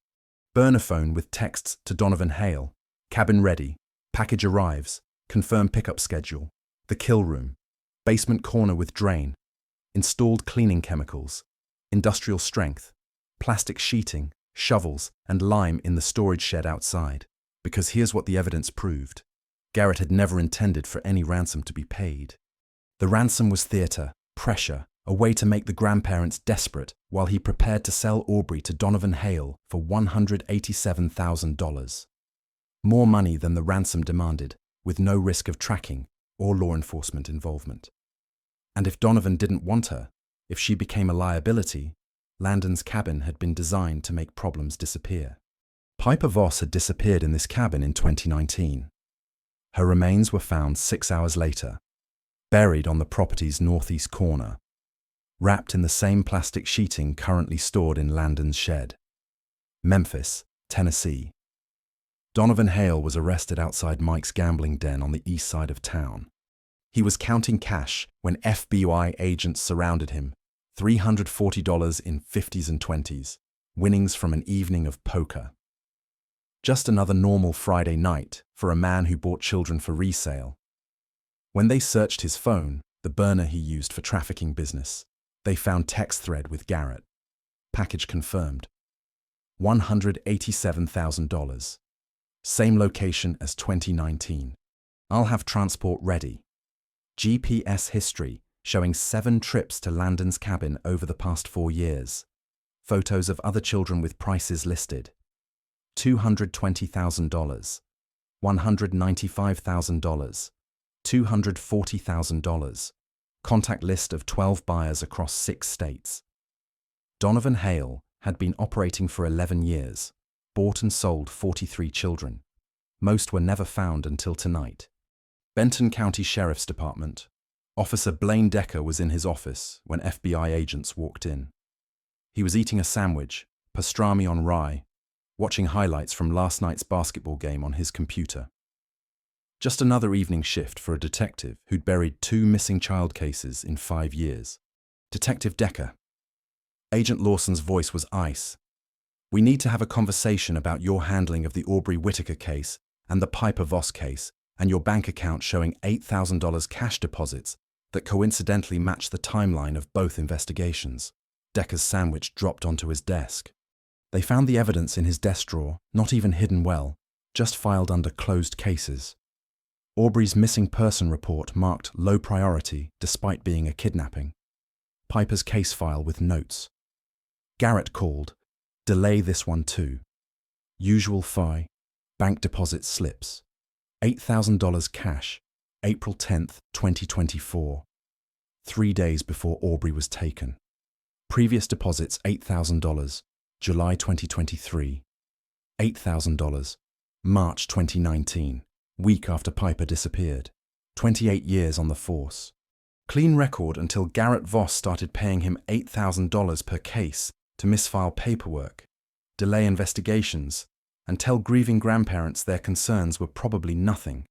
Burner phone with texts to Donovan Hale. Cabin ready. Package arrives. Confirm pickup schedule. The kill room. Basement corner with drain. Installed cleaning chemicals. Industrial strength. Plastic sheeting. shovels, and lime in the storage shed outside. Because here's what the evidence proved. Garrett had never intended for any ransom to be paid. The ransom was theater, pressure, a way to make the grandparents desperate while he prepared to sell Aubrey to Donovan Hale for $187,000. More money than the ransom demanded, with no risk of tracking or law enforcement involvement. And if Donovan didn't want her, if she became a liability, Landon's cabin had been designed to make problems disappear. Piper Voss had disappeared in this cabin in 2019. Her remains were found 6 hours later, buried on the property's northeast corner, wrapped in the same plastic sheeting currently stored in Landon's shed. Memphis, Tennessee. Donovan Hale was arrested outside Mike's gambling den on the east side of town. He was counting cash when FBI agents surrounded him, $340 in 50s and 20s, winnings from an evening of poker. Just another normal Friday night for a man who bought children for resale. When they searched his phone, the burner he used for trafficking business, they found text thread with Garrett. Package confirmed. $187,000. Same location as 2019. I'll have transport ready. GPS history showing 7 trips to Landon's cabin over the past 4 years. Photos of other children with prices listed. $220,000, $195,000, $240,000. Contact list of 12 buyers across 6 states. Donovan Hale had been operating for 11 years, bought and sold 43 children. Most were never found until tonight. Benton County Sheriff's Department. Officer Blaine Decker was in his office when FBI agents walked in. He was eating a sandwich, pastrami on rye, watching highlights from last night's basketball game on his computer. Just another evening shift for a detective who'd buried 2 missing child cases in 5 years. Detective Decker. Agent Lawson's voice was ice. We need to have a conversation about your handling of the Aubrey Whitaker case and the Piper Voss case, and your bank account showing $8,000 cash deposits that coincidentally match the timeline of both investigations. Decker's sandwich dropped onto his desk. They found the evidence in his desk drawer, not even hidden well, just filed under closed cases. Aubrey's missing person report marked low priority despite being a kidnapping. Piper's case file with notes. Garrett called. Delay this one too. Usual FI. Bank deposit slips. $8,000 cash. April 10th, 2024. 3 days before Aubrey was taken. Previous deposits $8,000. July 2023. $8,000. March 2019. Week after Piper disappeared. 28 years on the force. Clean record until Barrett Vaughn started paying him $8,000 per case to misfile paperwork, delay investigations, and tell grieving grandparents their concerns were probably nothing.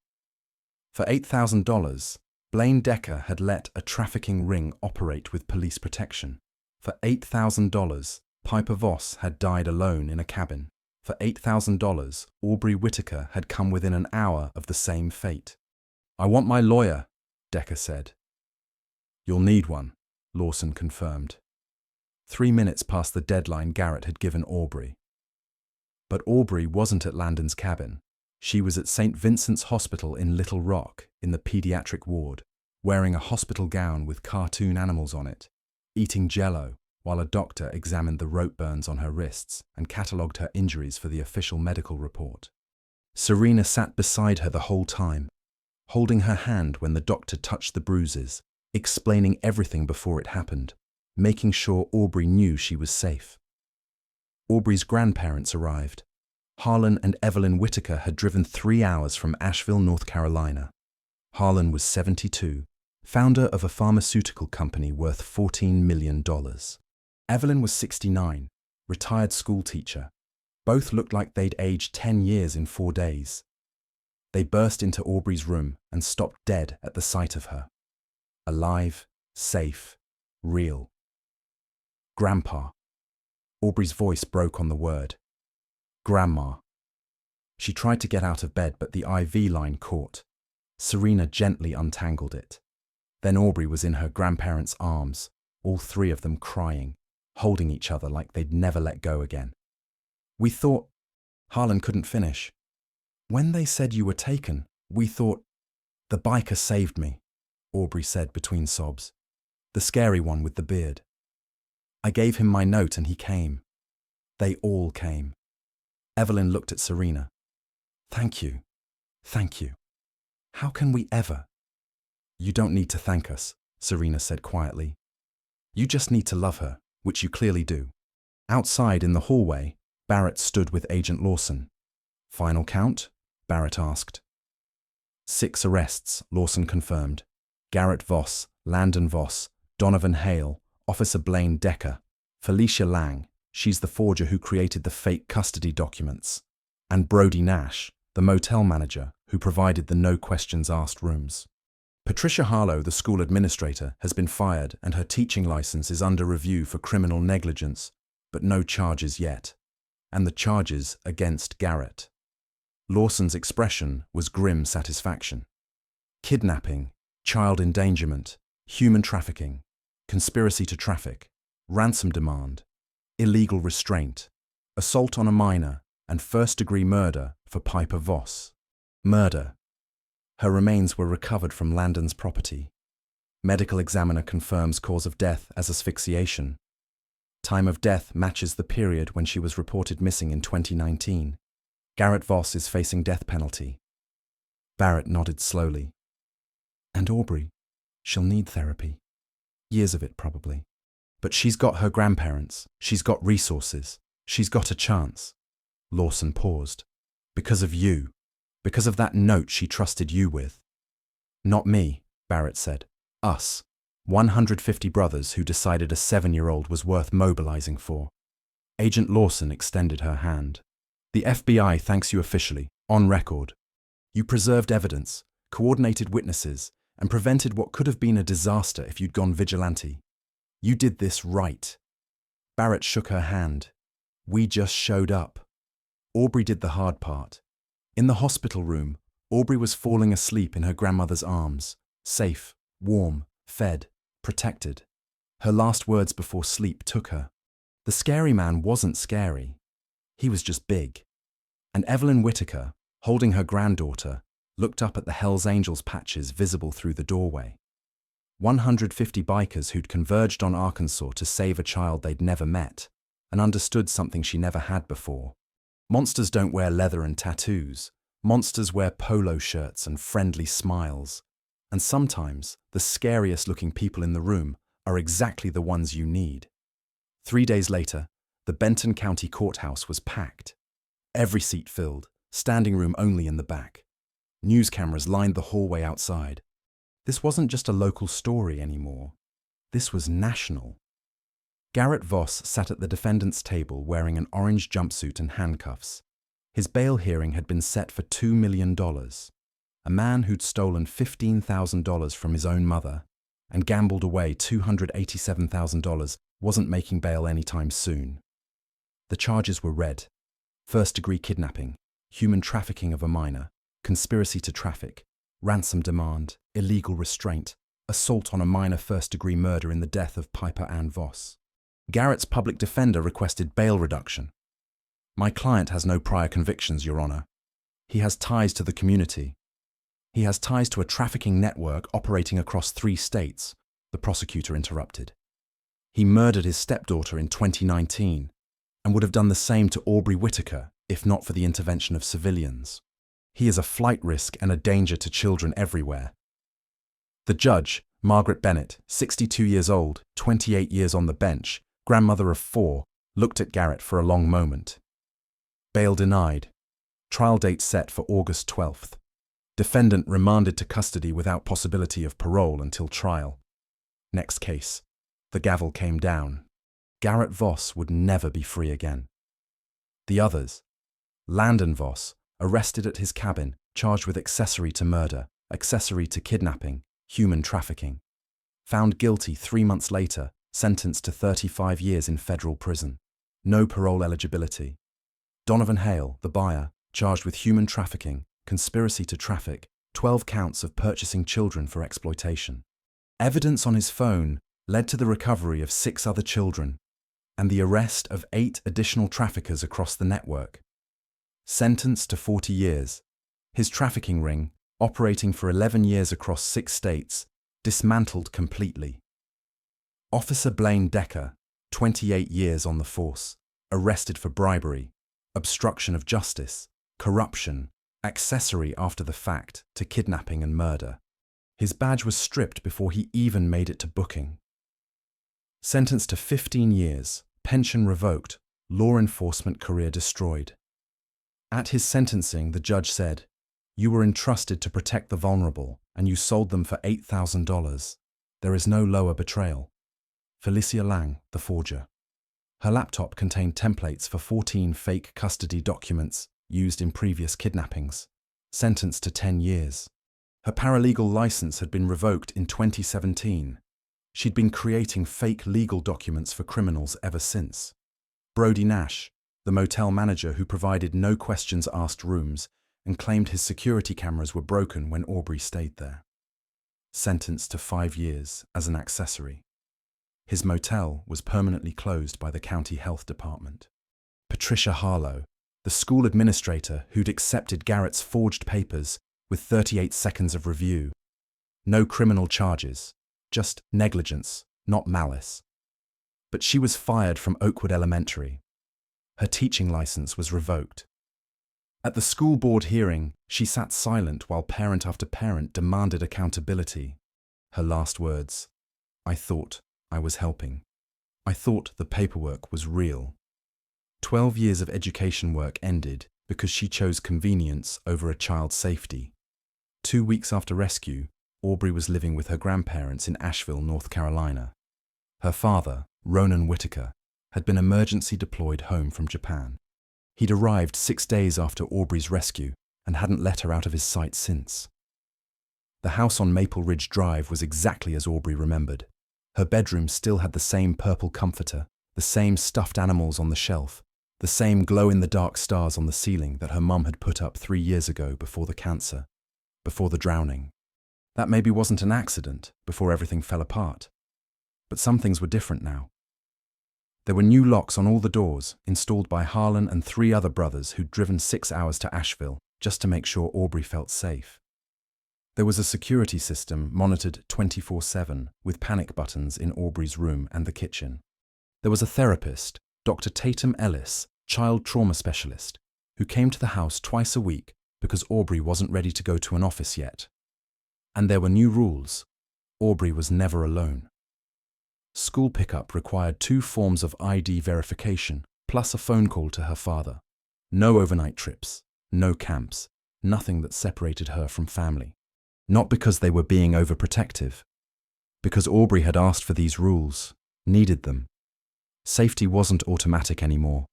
For $8,000, Blaine Decker had let a trafficking ring operate with police protection. For $8,000, Piper Voss had died alone in a cabin. For $8,000, Aubrey Whitaker had come within an hour of the same fate. I want my lawyer, Decker said. You'll need one, Lawson confirmed. 3 minutes past the deadline Garrett had given Aubrey. But Aubrey wasn't at Landon's cabin. She was at St. Vincent's Hospital in Little Rock in the pediatric ward, wearing a hospital gown with cartoon animals on it, eating Jell-O, while a doctor examined the rope burns on her wrists and catalogued her injuries for the official medical report. Serena sat beside her the whole time, holding her hand when the doctor touched the bruises, explaining everything before it happened, making sure Aubrey knew she was safe. Aubrey's grandparents arrived. Harlan and Evelyn Whitaker had driven 3 hours from Asheville, North Carolina. Harlan was 72, founder of a pharmaceutical company worth $14 million. Evelyn was 69, retired school teacher. Both looked like they'd aged 10 years in 4 days. They burst into Aubrey's room and stopped dead at the sight of her. Alive, safe, real. Grandpa. Aubrey's voice broke on the word. Grandma. She tried to get out of bed, but the IV line caught. Serena gently untangled it. Then Aubrey was in her grandparents' arms, all 3 of them crying, holding each other like they'd never let go again. We thought... Harlan couldn't finish. When they said you were taken, we thought... The biker saved me, Aubrey said between sobs. The scary one with the beard. I gave him my note and he came. They all came. Evelyn looked at Serena. Thank you. Thank you. How can we ever? You don't need to thank us, Serena said quietly. You just need to love her, which you clearly do. Outside in the hallway, Barrett stood with Agent Lawson. Final count? Barrett asked. 6 arrests, Lawson confirmed. Garrett Voss, Landon Voss, Donovan Hale, Officer Blaine Decker, Felicia Lang, she's the forger who created the fake custody documents, and Brody Nash, the motel manager who provided the no-questions-asked rooms. Patricia Harlow, the school administrator, has been fired and her teaching license is under review for criminal negligence, but no charges yet. And the charges against Garrett. Lawson's expression was grim satisfaction. Kidnapping, child endangerment, human trafficking, conspiracy to traffic, ransom demand, illegal restraint, assault on a minor, and first-degree murder for Piper Voss. Murder. Her remains were recovered from Landon's property. Medical examiner confirms cause of death as asphyxiation. Time of death matches the period when she was reported missing in 2019. Garrett Voss is facing death penalty. Barrett nodded slowly. And Aubrey, she'll need therapy. Years of it, probably. But she's got her grandparents, she's got resources, she's got a chance. Lawson paused. Because of you. Because of that note she trusted you with. Not me, Barrett said. Us. 150 brothers who decided a 7-year-old was worth mobilizing for. Agent Lawson extended her hand. The FBI thanks you officially, on record. You preserved evidence, coordinated witnesses, and prevented what could have been a disaster if you'd gone vigilante. You did this right. Barrett shook her hand. We just showed up. Aubrey did the hard part. In the hospital room, Aubrey was falling asleep in her grandmother's arms, safe, warm, fed, protected. Her last words before sleep took her. The scary man wasn't scary. He was just big. And Evelyn Whitaker, holding her granddaughter, looked up at the Hells Angels patches visible through the doorway. 150 bikers who'd converged on Arkansas to save a child they'd never met, and understood something she never had before. Monsters don't wear leather and tattoos. Monsters wear polo shirts and friendly smiles. And sometimes, the scariest-looking people in the room are exactly the ones you need. 3 days later, the Benton County Courthouse was packed. Every seat filled, standing room only in the back. News cameras lined the hallway outside. This wasn't just a local story anymore. This was national. Garrett Voss sat at the defendant's table wearing an orange jumpsuit and handcuffs. His bail hearing had been set for $2 million. A man who'd stolen $15,000 from his own mother and gambled away $287,000 wasn't making bail anytime soon. The charges were read: first-degree kidnapping, human trafficking of a minor, conspiracy to traffic, ransom demand, illegal restraint, assault on a minor first-degree murder in the death of Piper Ann Voss. Garrett's public defender requested bail reduction. My client has no prior convictions, Your Honor. He has ties to the community. He has ties to a trafficking network operating across 3 states, the prosecutor interrupted. He murdered his stepdaughter in 2019 and would have done the same to Aubrey Whitaker if not for the intervention of civilians. He is a flight risk and a danger to children everywhere. The judge, Margaret Bennett, 62 years old, 28 years on the bench, grandmother of 4, looked at Garrett for a long moment. Bail denied. Trial date set for August 12th. Defendant remanded to custody without possibility of parole until trial. Next case. The gavel came down. Garrett Voss would never be free again. The others. Landon Voss, arrested at his cabin, charged with accessory to murder, accessory to kidnapping, human trafficking. Found guilty 3 months later, sentenced to 35 years in federal prison. No parole eligibility. Donovan Hale, the buyer, charged with human trafficking, conspiracy to traffic, 12 counts of purchasing children for exploitation. Evidence on his phone led to the recovery of 6 other children. and the arrest of 8 additional traffickers across the network. Sentenced to 40 years, his trafficking ring, operating for 11 years across 6 states, dismantled completely. Officer Blaine Decker, 28 years on the force, arrested for bribery, obstruction of justice, corruption, accessory after the fact to kidnapping and murder. His badge was stripped before he even made it to booking. Sentenced to 15 years, pension revoked, law enforcement career destroyed. At his sentencing, the judge said, "You were entrusted to protect the vulnerable, and you sold them for $8,000. There is no lower betrayal." Felicia Lang, the forger. Her laptop contained templates for 14 fake custody documents used in previous kidnappings, sentenced to 10 years. Her paralegal license had been revoked in 2017. She'd been creating fake legal documents for criminals ever since. Brody Nash, the motel manager who provided no questions asked rooms and claimed his security cameras were broken when Aubrey stayed there. Sentenced to 5 years as an accessory. His motel was permanently closed by the county health department. Patricia Harlow, the school administrator who'd accepted Garrett's forged papers with 38 seconds of review. No criminal charges, just negligence, not malice. But she was fired from Oakwood Elementary. Her teaching license was revoked. At the school board hearing, she sat silent while parent after parent demanded accountability. Her last words, "I thought I was helping. I thought the paperwork was real." 12 years of education work ended because she chose convenience over a child's safety. 2 weeks after rescue, Aubrey was living with her grandparents in Asheville, North Carolina. Her father, Ronan Whitaker, had been emergency deployed home from Japan. He'd arrived 6 days after Aubrey's rescue and hadn't let her out of his sight since. The house on Maple Ridge Drive was exactly as Aubrey remembered. Her bedroom still had the same purple comforter, the same stuffed animals on the shelf, the same glow-in-the-dark stars on the ceiling that her mum had put up 3 years ago before the cancer, before the drowning. That maybe wasn't an accident, before everything fell apart. But some things were different now. There were new locks on all the doors, installed by Harlan and 3 other brothers who'd driven 6 hours to Asheville just to make sure Aubrey felt safe. There was a security system monitored 24/7 with panic buttons in Aubrey's room and the kitchen. There was a therapist, Dr. Tatum Ellis, child trauma specialist, who came to the house twice a week because Aubrey wasn't ready to go to an office yet. And there were new rules. Aubrey was never alone. School pickup required 2 forms of ID verification, plus a phone call to her father. No overnight trips, no camps, nothing that separated her from family. Not because they were being overprotective, because Aubrey had asked for these rules, needed them. Safety wasn't automatic anymore.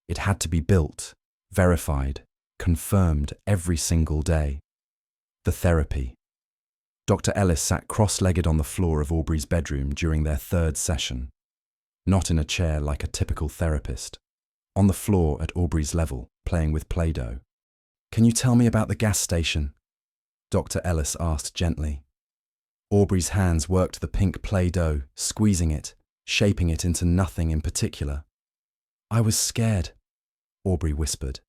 It had to be built, verified, confirmed every single day. The therapy. Dr. Ellis sat cross-legged on the floor of Aubrey's bedroom during their 3rd session. Not in a chair like a typical therapist. On the floor at Aubrey's level, playing with Play-Doh. "Can you tell me about the gas station?" Dr. Ellis asked gently. Aubrey's hands worked the pink Play-Doh, squeezing it, shaping it into nothing in particular. "I was scared," Aubrey whispered.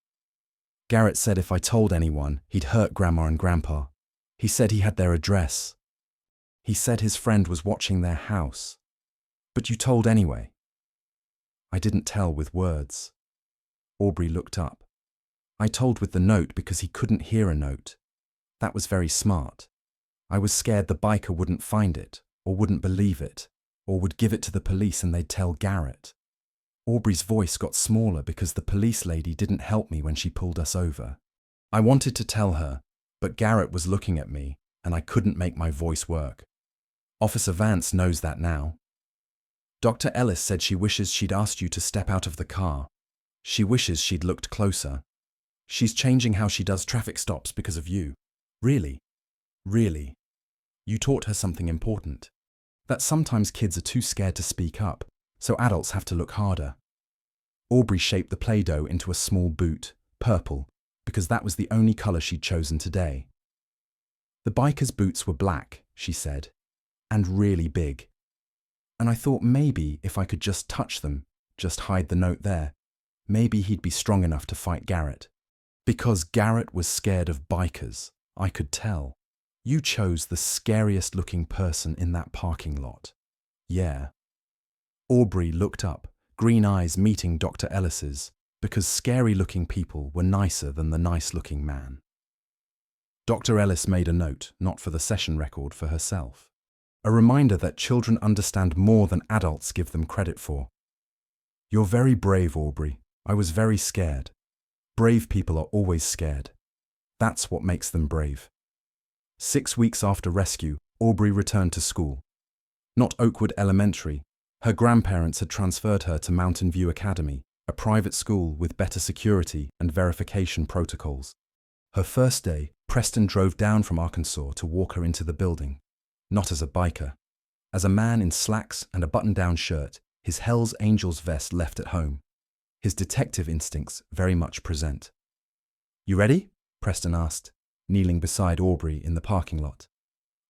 "Garrett said if I told anyone, he'd hurt Grandma and Grandpa. He said he had their address. He said his friend was watching their house. But you told anyway." "I didn't tell with words." Aubrey looked up. "I told with the note because he couldn't hear a note. That was very smart. I was scared the biker wouldn't find it, or wouldn't believe it, or would give it to the police and they'd tell Garrett." Aubrey's voice got smaller because the police lady didn't help me when she pulled us over. "I wanted to tell her, but Garrett was looking at me, and I couldn't make my voice work. Officer Vance knows that now. Dr. Ellis said she wishes she'd asked you to step out of the car. She wishes she'd looked closer. She's changing how she does traffic stops because of you. Really? Really? You taught her something important. That sometimes kids are too scared to speak up, so adults have to look harder." Aubrey shaped the Play-Doh into a small boot, purple, because that was the only colour she'd chosen today. "The biker's boots were black," she said, "and really big. And I thought maybe if I could just touch them, just hide the note there. Maybe he'd be strong enough to fight Garrett. Because Garrett was scared of bikers, I could tell. You chose the scariest looking person in that parking lot. Yeah. Aubrey looked up, green eyes meeting Dr. Ellis's, because scary-looking people were nicer than the nice-looking man. Dr. Ellis made a note, not for the session record, for herself. A reminder that children understand more than adults give them credit for. You're very brave, Aubrey. I was very scared. Brave people are always scared. That's what makes them brave. 6 weeks after rescue, Aubrey returned to school. Not Oakwood Elementary. Her grandparents had transferred her to Mountain View Academy, a private school with better security and verification protocols. Her first day, Preston drove down from Arkansas to walk her into the building. Not as a biker. As a man in slacks and a button-down shirt, his Hell's Angels vest left at home. His detective instincts very much present. "You ready?" Preston asked, kneeling beside Aubrey in the parking lot.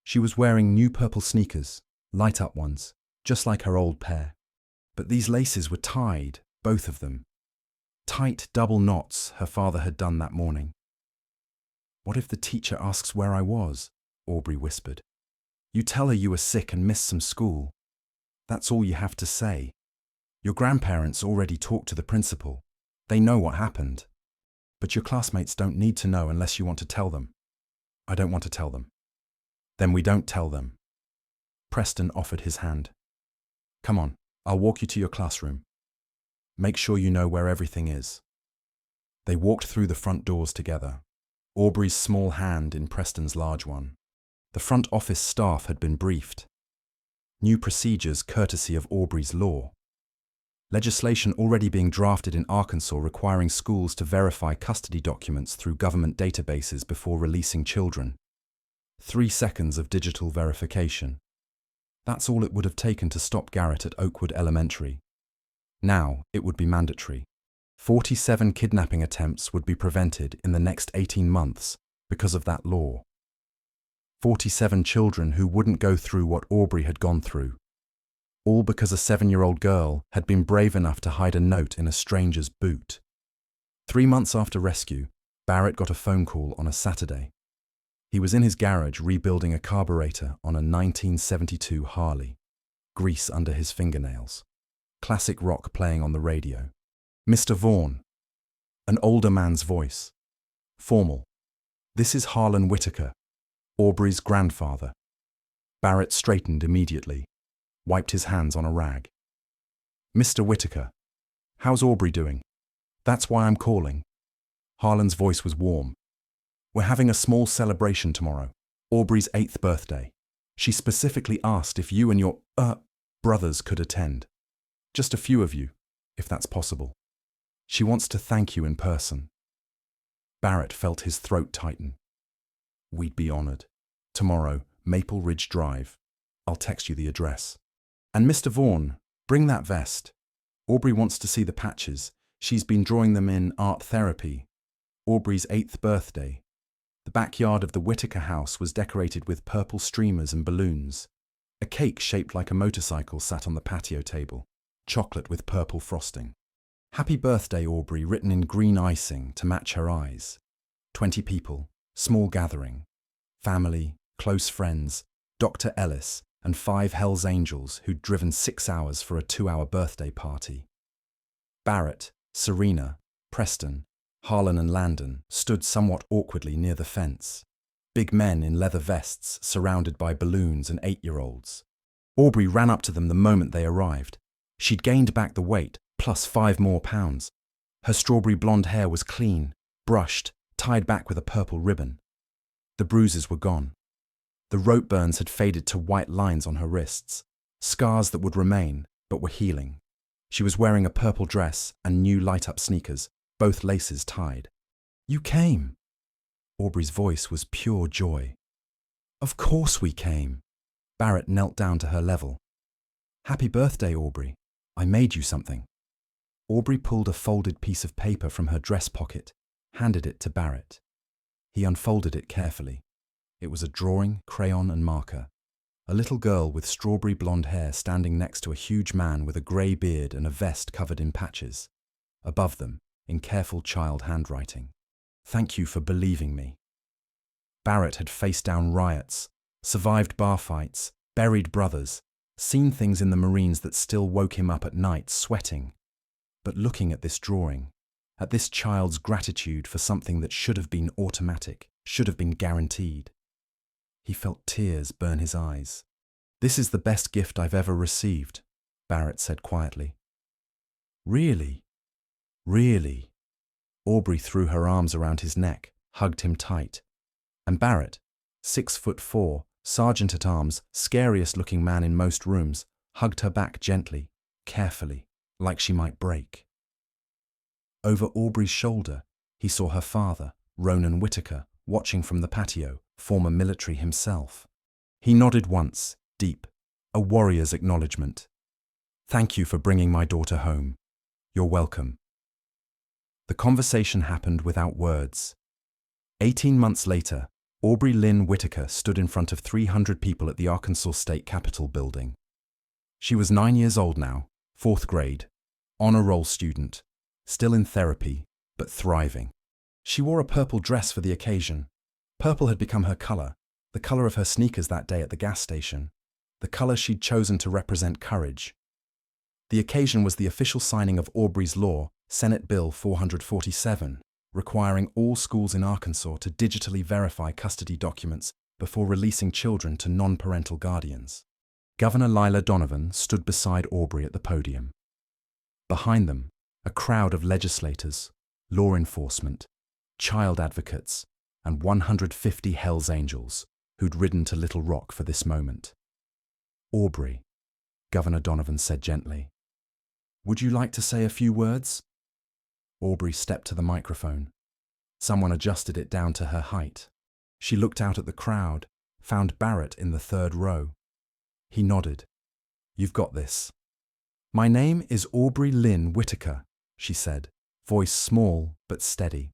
She was wearing new purple sneakers, light-up ones, just like her old pair. But these laces were tied, both of them. Tight double knots her father had done that morning. "What if the teacher asks where I was?" Aubrey whispered. "You tell her you were sick and missed some school. That's all you have to say. Your grandparents already talked to the principal. They know what happened. But your classmates don't need to know unless you want to tell them." "I don't want to tell them." "Then we don't tell them." Preston offered his hand. "Come on, I'll walk you to your classroom. Make sure you know where everything is." They walked through the front doors together, Aubrey's small hand in Preston's large one. The front office staff had been briefed. New procedures courtesy of Aubrey's law. Legislation already being drafted in Arkansas requiring schools to verify custody documents through government databases before releasing children. 3 seconds of digital verification. That's all it would have taken to stop Garrett at Oakwood Elementary. Now it would be mandatory. 47 kidnapping attempts would be prevented in the next 18 months because of that law. 47 children who wouldn't go through what Aubrey had gone through. All because a 7-year-old girl had been brave enough to hide a note in a stranger's boot. 3 months after rescue, Barrett got a phone call on a Saturday. He was in his garage rebuilding a carburetor on a 1972 Harley. Grease under his fingernails. Classic rock playing on the radio. "Mr. Vaughn." An older man's voice. Formal. "This is Harlan Whitaker, Aubrey's grandfather." Barrett straightened immediately, wiped his hands on a rag. "Mr. Whitaker, how's Aubrey doing? That's why I'm calling." Harlan's voice was warm. "We're having a small celebration tomorrow, Aubrey's 8th birthday. She specifically asked if you and your, brothers could attend. Just a few of you, if that's possible. She wants to thank you in person." Barrett felt his throat tighten. "We'd be honored. Tomorrow, Maple Ridge Drive. I'll text you the address. And Mr. Vaughn, bring that vest. Aubrey wants to see the patches. She's been drawing them in art therapy. Aubrey's 8th birthday. The backyard of the Whitaker house was decorated with purple streamers and balloons. A cake shaped like a motorcycle sat on the patio table, chocolate with purple frosting. Happy birthday, Aubrey, written in green icing to match her eyes. 20 people, small gathering. Family, close friends, Dr. Ellis, and 5 Hell's Angels who'd driven 6 hours for a 2-hour birthday party. Barrett, Serena, Preston, Harlan and Landon stood somewhat awkwardly near the fence. Big men in leather vests surrounded by balloons and 8-year-olds. Aubrey ran up to them the moment they arrived. She'd gained back the weight, plus 5 more pounds. Her strawberry blonde hair was clean, brushed, tied back with a purple ribbon. The bruises were gone. The rope burns had faded to white lines on her wrists, scars that would remain, but were healing. She was wearing a purple dress and new light-up sneakers, both laces tied. "You came." Aubrey's voice was pure joy. "Of course we came." Barrett knelt down to her level. "Happy birthday, Aubrey. I made you something." Aubrey pulled a folded piece of paper from her dress pocket, handed it to Barrett. He unfolded it carefully. It was a drawing, crayon and marker. A little girl with strawberry blonde hair standing next to a huge man with a grey beard and a vest covered in patches. Above them, in careful child handwriting, "Thank you for believing me." Barrett had faced down riots, survived bar fights, buried brothers, seen things in the Marines that still woke him up at night sweating. But looking at this drawing, at this child's gratitude for something that should have been automatic, should have been guaranteed, he felt tears burn his eyes. "This is the best gift I've ever received," Barrett said quietly. "Really? Really?" Aubrey threw her arms around his neck, hugged him tight. And Barrett, 6'4", sergeant-at-arms, scariest-looking man in most rooms, hugged her back gently, carefully, like she might break. Over Aubrey's shoulder, he saw her father, Ronan Whitaker, watching from the patio, former military himself. He nodded once, deep, a warrior's acknowledgement. "Thank you for bringing my daughter home. You're welcome." The conversation happened without words. 18 months later, Aubrey Lynn Whitaker stood in front of 300 people at the Arkansas State Capitol building. She was 9 years old now, 4th grade, honor roll student, still in therapy, but thriving. She wore a purple dress for the occasion. Purple had become her color, the color of her sneakers that day at the gas station, the color she'd chosen to represent courage. The occasion was the official signing of Aubrey's law, Senate Bill 447, requiring all schools in Arkansas to digitally verify custody documents before releasing children to non-parental guardians. Governor Lila Donovan stood beside Aubrey at the podium. Behind them, a crowd of legislators, law enforcement, child advocates, and 150 Hells Angels who'd ridden to Little Rock for this moment. "Aubrey," Governor Donovan said gently, "would you like to say a few words?" Aubrey stepped to the microphone. Someone adjusted it down to her height. She looked out at the crowd, found Barrett in the 3rd row. He nodded. "You've got this." "My name is Aubrey Lynn Whitaker," she said, voice small but steady.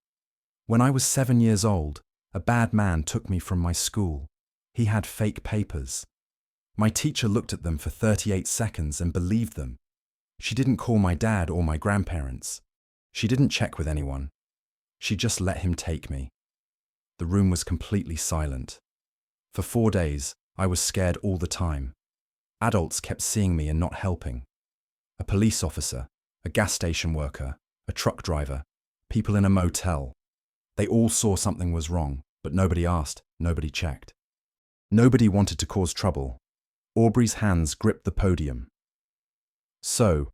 "When I was 7 years old, a bad man took me from my school. He had fake papers. My teacher looked at them for 38 seconds and believed them. She didn't call my dad or my grandparents. She didn't check with anyone. She just let him take me." The room was completely silent. For 4 days, I was scared all the time. Adults kept seeing me and not helping. A police officer, a gas station worker, a truck driver, people in a motel. They all saw something was wrong, but nobody asked, nobody checked. Nobody wanted to cause trouble. Aubrey's hands gripped the podium. "So,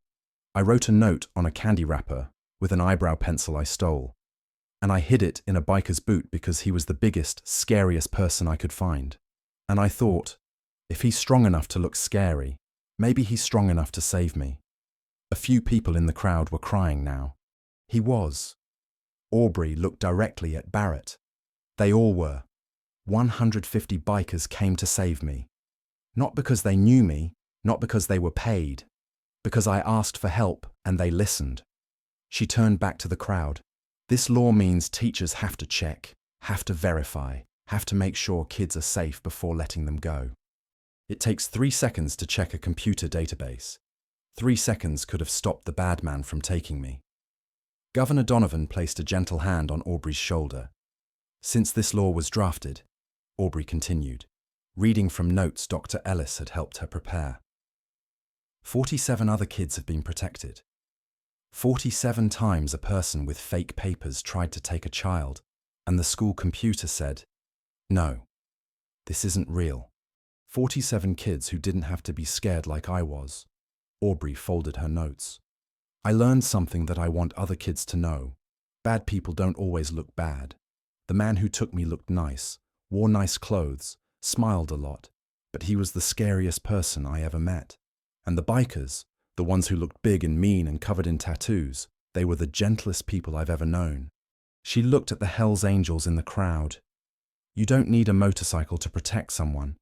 I wrote a note on a candy wrapper with an eyebrow pencil I stole, and I hid it in a biker's boot because he was the biggest, scariest person I could find. And I thought, if he's strong enough to look scary, maybe he's strong enough to save me." A few people in the crowd were crying now. He was. Aubrey looked directly at Barrett. They all were. 150 bikers came to save me. Not because they knew me, not because they were paid, because I asked for help and they listened. She turned back to the crowd. "This law means teachers have to check, have to verify, have to make sure kids are safe before letting them go. It takes 3 seconds to check a computer database. 3 seconds could have stopped the bad man from taking me." Governor Donovan placed a gentle hand on Aubrey's shoulder. "Since this law was drafted," Aubrey continued, reading from notes Dr. Ellis had helped her prepare, 47 other kids have been protected. 47 times a person with fake papers tried to take a child, and the school computer said, "No, this isn't real." 47 kids who didn't have to be scared like I was. Aubrey folded her notes. "I learned something that I want other kids to know. Bad people don't always look bad. The man who took me looked nice, wore nice clothes, smiled a lot, but he was the scariest person I ever met. And the bikers, the ones who looked big and mean and covered in tattoos, they were the gentlest people I've ever known." She looked at the Hells Angels in the crowd. "You don't need a motorcycle to protect someone.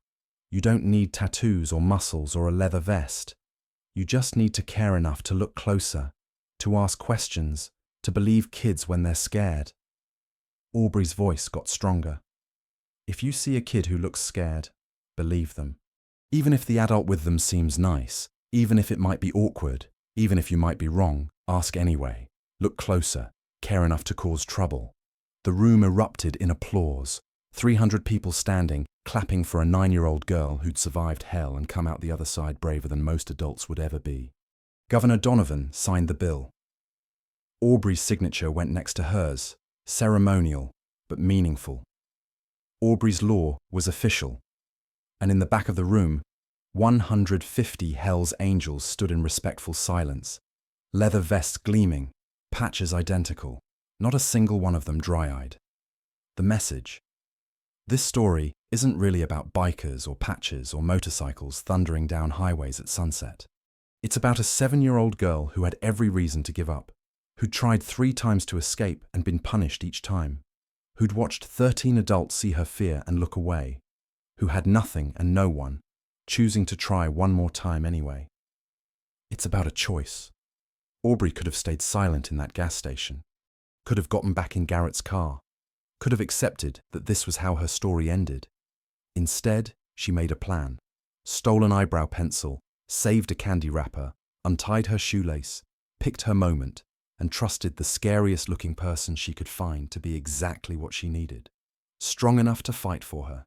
You don't need tattoos or muscles or a leather vest. You just need to care enough to look closer, to ask questions, to believe kids when they're scared." Aubrey's voice got stronger. "If you see a kid who looks scared, believe them. Even if the adult with them seems nice, even if it might be awkward, even if you might be wrong, ask anyway. Look closer, care enough to cause trouble. The room erupted in applause. 300 people standing, clapping for a 9-year-old girl who'd survived hell and come out the other side braver than most adults would ever be. Governor Donovan signed the bill. Aubrey's signature went next to hers, ceremonial but meaningful. Aubrey's law was official, and in the back of the room, 150 Hell's Angels stood in respectful silence, leather vests gleaming, patches identical, not a single one of them dry-eyed. The message: this story isn't really about bikers or patches or motorcycles thundering down highways at sunset. It's about a 7-year-old girl who had every reason to give up, who'd tried 3 times to escape and been punished each time, who'd watched 13 adults see her fear and look away, who had nothing and no one, choosing to try one more time anyway. It's about a choice. Aubrey could have stayed silent in that gas station, could have gotten back in Garrett's car, could have accepted that this was how her story ended. Instead, she made a plan, stole an eyebrow pencil, saved a candy wrapper, untied her shoelace, picked her moment, and trusted the scariest-looking person she could find to be exactly what she needed, strong enough to fight for her.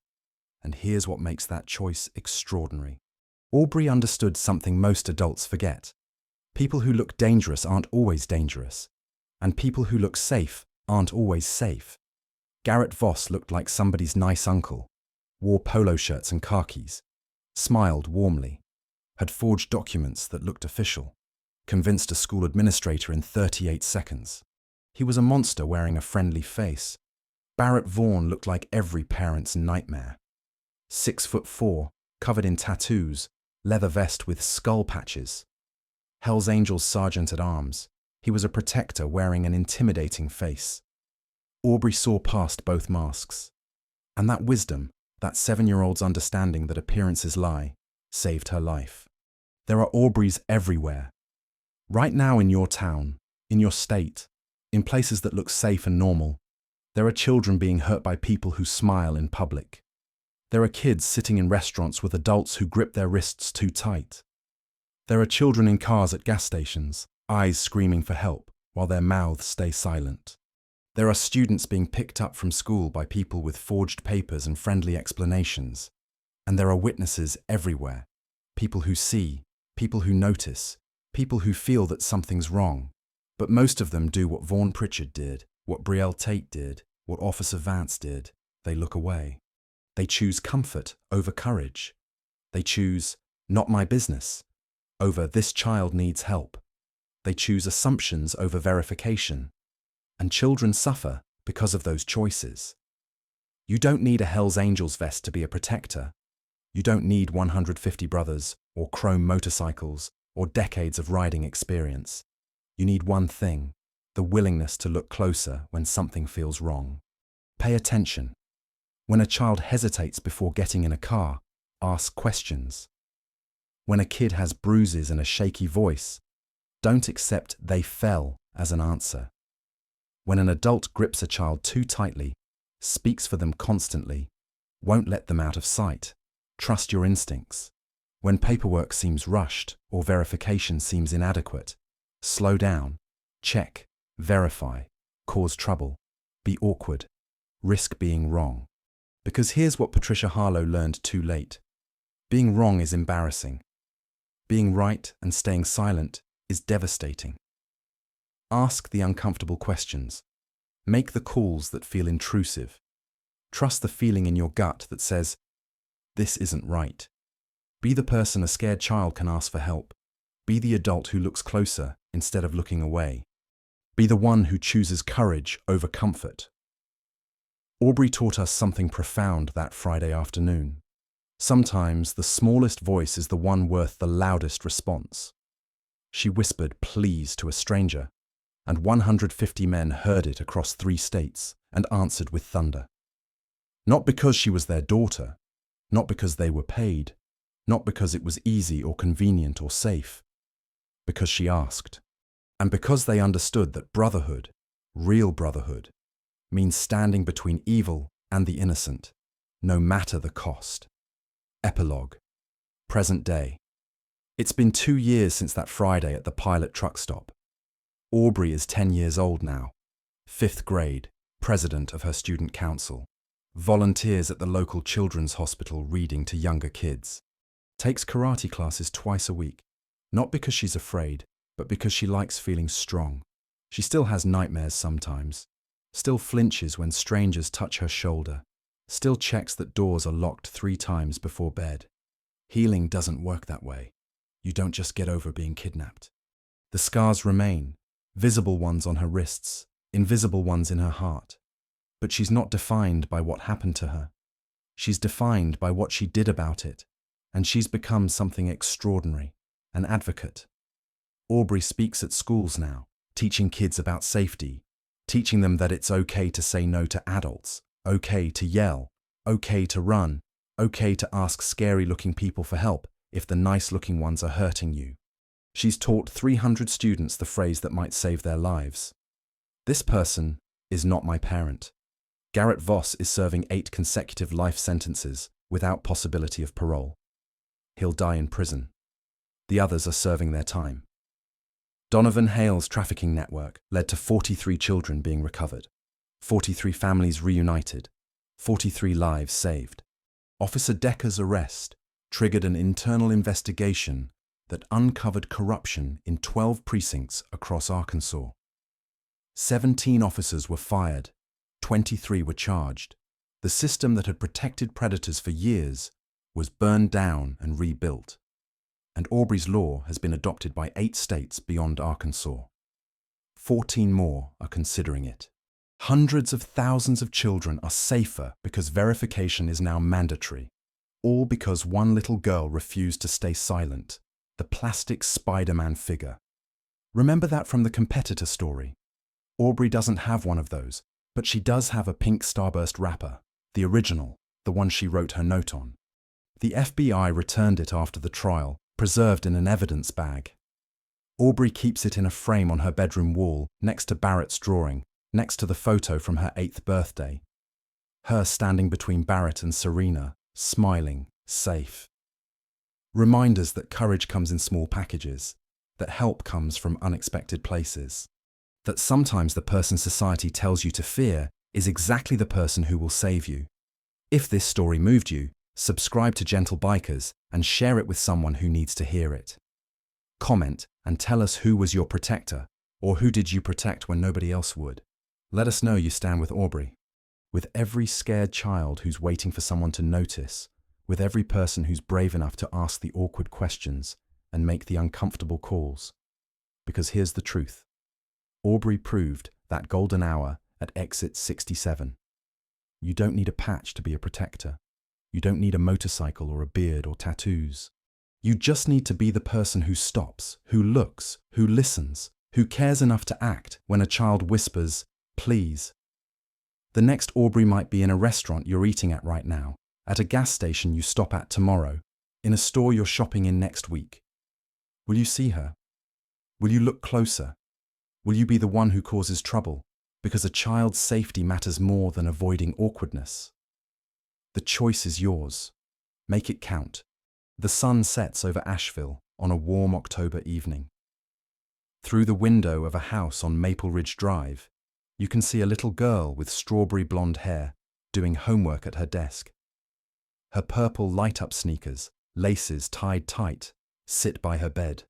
And here's what makes that choice extraordinary. Aubrey understood something most adults forget. People who look dangerous aren't always dangerous, and people who look safe aren't always safe. Barrett Vaughn looked like somebody's nice uncle, wore polo shirts and khakis, smiled warmly, had forged documents that looked official, convinced a school administrator in 38 seconds. He was a monster wearing a friendly face. Barrett Vaughn looked like every parent's nightmare. 6'4", covered in tattoos, leather vest with skull patches. Hell's Angels sergeant at arms, he was a protector wearing an intimidating face. Aubrey saw past both masks. And that wisdom, that 7-year-old's understanding that appearances lie, saved her life. There are Aubreys everywhere. Right now in your town, in your state, in places that look safe and normal, there are children being hurt by people who smile in public. There are kids sitting in restaurants with adults who grip their wrists too tight. There are children in cars at gas stations, eyes screaming for help, while their mouths stay silent. There are students being picked up from school by people with forged papers and friendly explanations. And there are witnesses everywhere, people who see, people who notice, people who feel that something's wrong. But most of them do what Vaughn Pritchard did, what Brielle Tate did, what Officer Vance did. They look away. They choose comfort over courage. They choose "not my business" over "this child needs help." They choose assumptions over verification. And children suffer because of those choices. You don't need a Hell's Angels vest to be a protector. You don't need 150 brothers, or chrome motorcycles, or decades of riding experience. You need one thing: the willingness to look closer when something feels wrong. Pay attention. When a child hesitates before getting in a car, ask questions. When a kid has bruises and a shaky voice, don't accept "they fell" as an answer. When an adult grips a child too tightly, speaks for them constantly, won't let them out of sight, trust your instincts. When paperwork seems rushed or verification seems inadequate, slow down, check, verify, cause trouble, be awkward, risk being wrong. Because here's what Patricia Harlow learned too late. Being wrong is embarrassing. Being right and staying silent is devastating. Ask the uncomfortable questions. Make the calls that feel intrusive. Trust the feeling in your gut that says, "This isn't right." Be the person a scared child can ask for help. Be the adult who looks closer instead of looking away. Be the one who chooses courage over comfort. Aubrey taught us something profound that Friday afternoon. Sometimes the smallest voice is the one worth the loudest response. She whispered "please" to a stranger, and 150 men heard it across 3 states and answered with thunder. Not because she was their daughter, not because they were paid, not because it was easy or convenient or safe, because she asked. And because they understood that brotherhood, real brotherhood, means standing between evil and the innocent, no matter the cost. Epilogue. Present day. It's been 2 years since that Friday at the Pilot truck stop. Aubrey is 10 years old now, 5th grade, president of her student council, volunteers at the local children's hospital reading to younger kids, takes karate classes twice a week, not because she's afraid, but because she likes feeling strong. She still has nightmares sometimes, still flinches when strangers touch her shoulder, still checks that doors are locked 3 times before bed. Healing doesn't work that way. You don't just get over being kidnapped. The scars remain, visible ones on her wrists, invisible ones in her heart. But she's not defined by what happened to her. She's defined by what she did about it, and she's become something extraordinary, an advocate. Aubrey speaks at schools now, teaching kids about safety, teaching them that it's okay to say no to adults, okay to yell, okay to run, okay to ask scary-looking people for help if the nice-looking ones are hurting you. She's taught 300 students the phrase that might save their lives. This person is not my parent. Barrett Vaughn is serving 8 consecutive life sentences without possibility of parole. He'll die in prison. The others are serving their time. Donovan Hale's trafficking network led to 43 children being recovered, 43 families reunited, 43 lives saved. Officer Decker's arrest triggered an internal investigation that uncovered corruption in 12 precincts across Arkansas. 17 officers were fired, 23 were charged. The system that had protected predators for years was burned down and rebuilt. And Aubrey's law has been adopted by 8 states beyond Arkansas. 14 more are considering it. Hundreds of thousands of children are safer because verification is now mandatory. All because one little girl refused to stay silent, the plastic Spider-Man figure. Remember that from the competitor story? Aubrey doesn't have one of those, but she does have a pink starburst wrapper, the original, the one she wrote her note on. The FBI returned it after the trial, preserved in an evidence bag. Aubrey keeps it in a frame on her bedroom wall, next to Barrett's drawing, next to the photo from her 8th birthday. Her standing between Barrett and Serena, smiling, safe. Reminders that courage comes in small packages, that help comes from unexpected places, that sometimes the person society tells you to fear is exactly the person who will save you. If this story moved you, subscribe to Gentle Bikers and share it with someone who needs to hear it. Comment and tell us who was your protector, or who did you protect when nobody else would. Let us know you stand with Aubrey, with every scared child who's waiting for someone to notice, with every person who's brave enough to ask the awkward questions and make the uncomfortable calls. Because here's the truth. Aubrey proved that golden hour at exit 67. You don't need a patch to be a protector. You don't need a motorcycle or a beard or tattoos. You just need to be the person who stops, who looks, who listens, who cares enough to act when a child whispers, "Please." The next Aubrey might be in a restaurant you're eating at right now, at a gas station you stop at tomorrow, in a store you're shopping in next week. Will you see her? Will you look closer? Will you be the one who causes trouble, because a child's safety matters more than avoiding awkwardness? The choice is yours. Make it count. The sun sets over Asheville on a warm October evening. Through the window of a house on Maple Ridge Drive, you can see a little girl with strawberry blonde hair doing homework at her desk. Her purple light-up sneakers, laces tied tight, sit by her bed.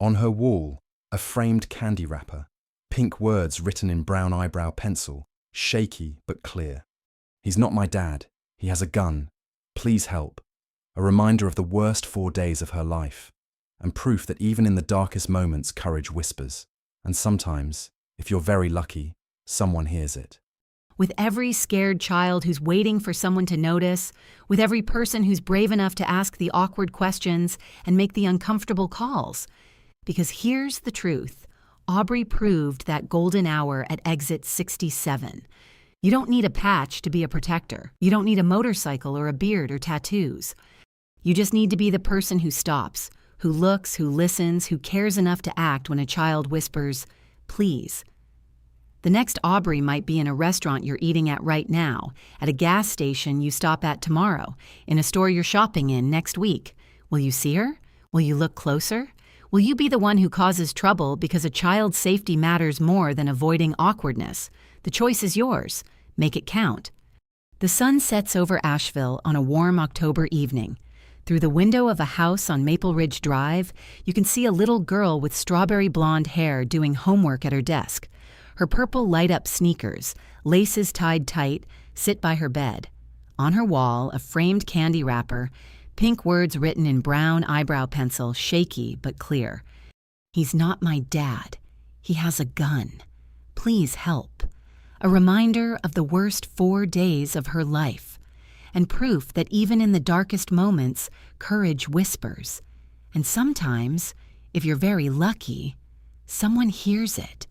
On her wall, a framed candy wrapper, pink words written in brown eyebrow pencil, shaky but clear. He's not my dad. He has a gun. Please help. A reminder of the worst 4 days of her life, and proof that even in the darkest moments courage whispers. And sometimes, if you're very lucky, someone hears it. With every scared child who's waiting for someone to notice, with every person who's brave enough to ask the awkward questions and make the uncomfortable calls. Because here's the truth. Aubrey proved that golden hour at exit 67. You don't need a patch to be a protector. You don't need a motorcycle or a beard or tattoos. You just need to be the person who stops, who looks, who listens, who cares enough to act when a child whispers, "Please." The next Aubrey might be in a restaurant you're eating at right now, at a gas station you stop at tomorrow, in a store you're shopping in next week, Will you see her? Will you look closer? Will you be the one who causes trouble because a child's safety matters more than avoiding awkwardness? The choice is yours. Make it count. The sun sets over Asheville on a warm October evening. Through the window of a house on Maple Ridge Drive, you can see a little girl with strawberry blonde hair doing homework at her desk. Her purple light-up sneakers, laces tied tight, sit by her bed. On her wall, a framed candy wrapper, pink words written in brown eyebrow pencil, shaky but clear. He's not my dad. He has a gun. Please help. A reminder of the worst 4 days of her life, and proof that even in the darkest moments, courage whispers. And sometimes, if you're very lucky, someone hears it.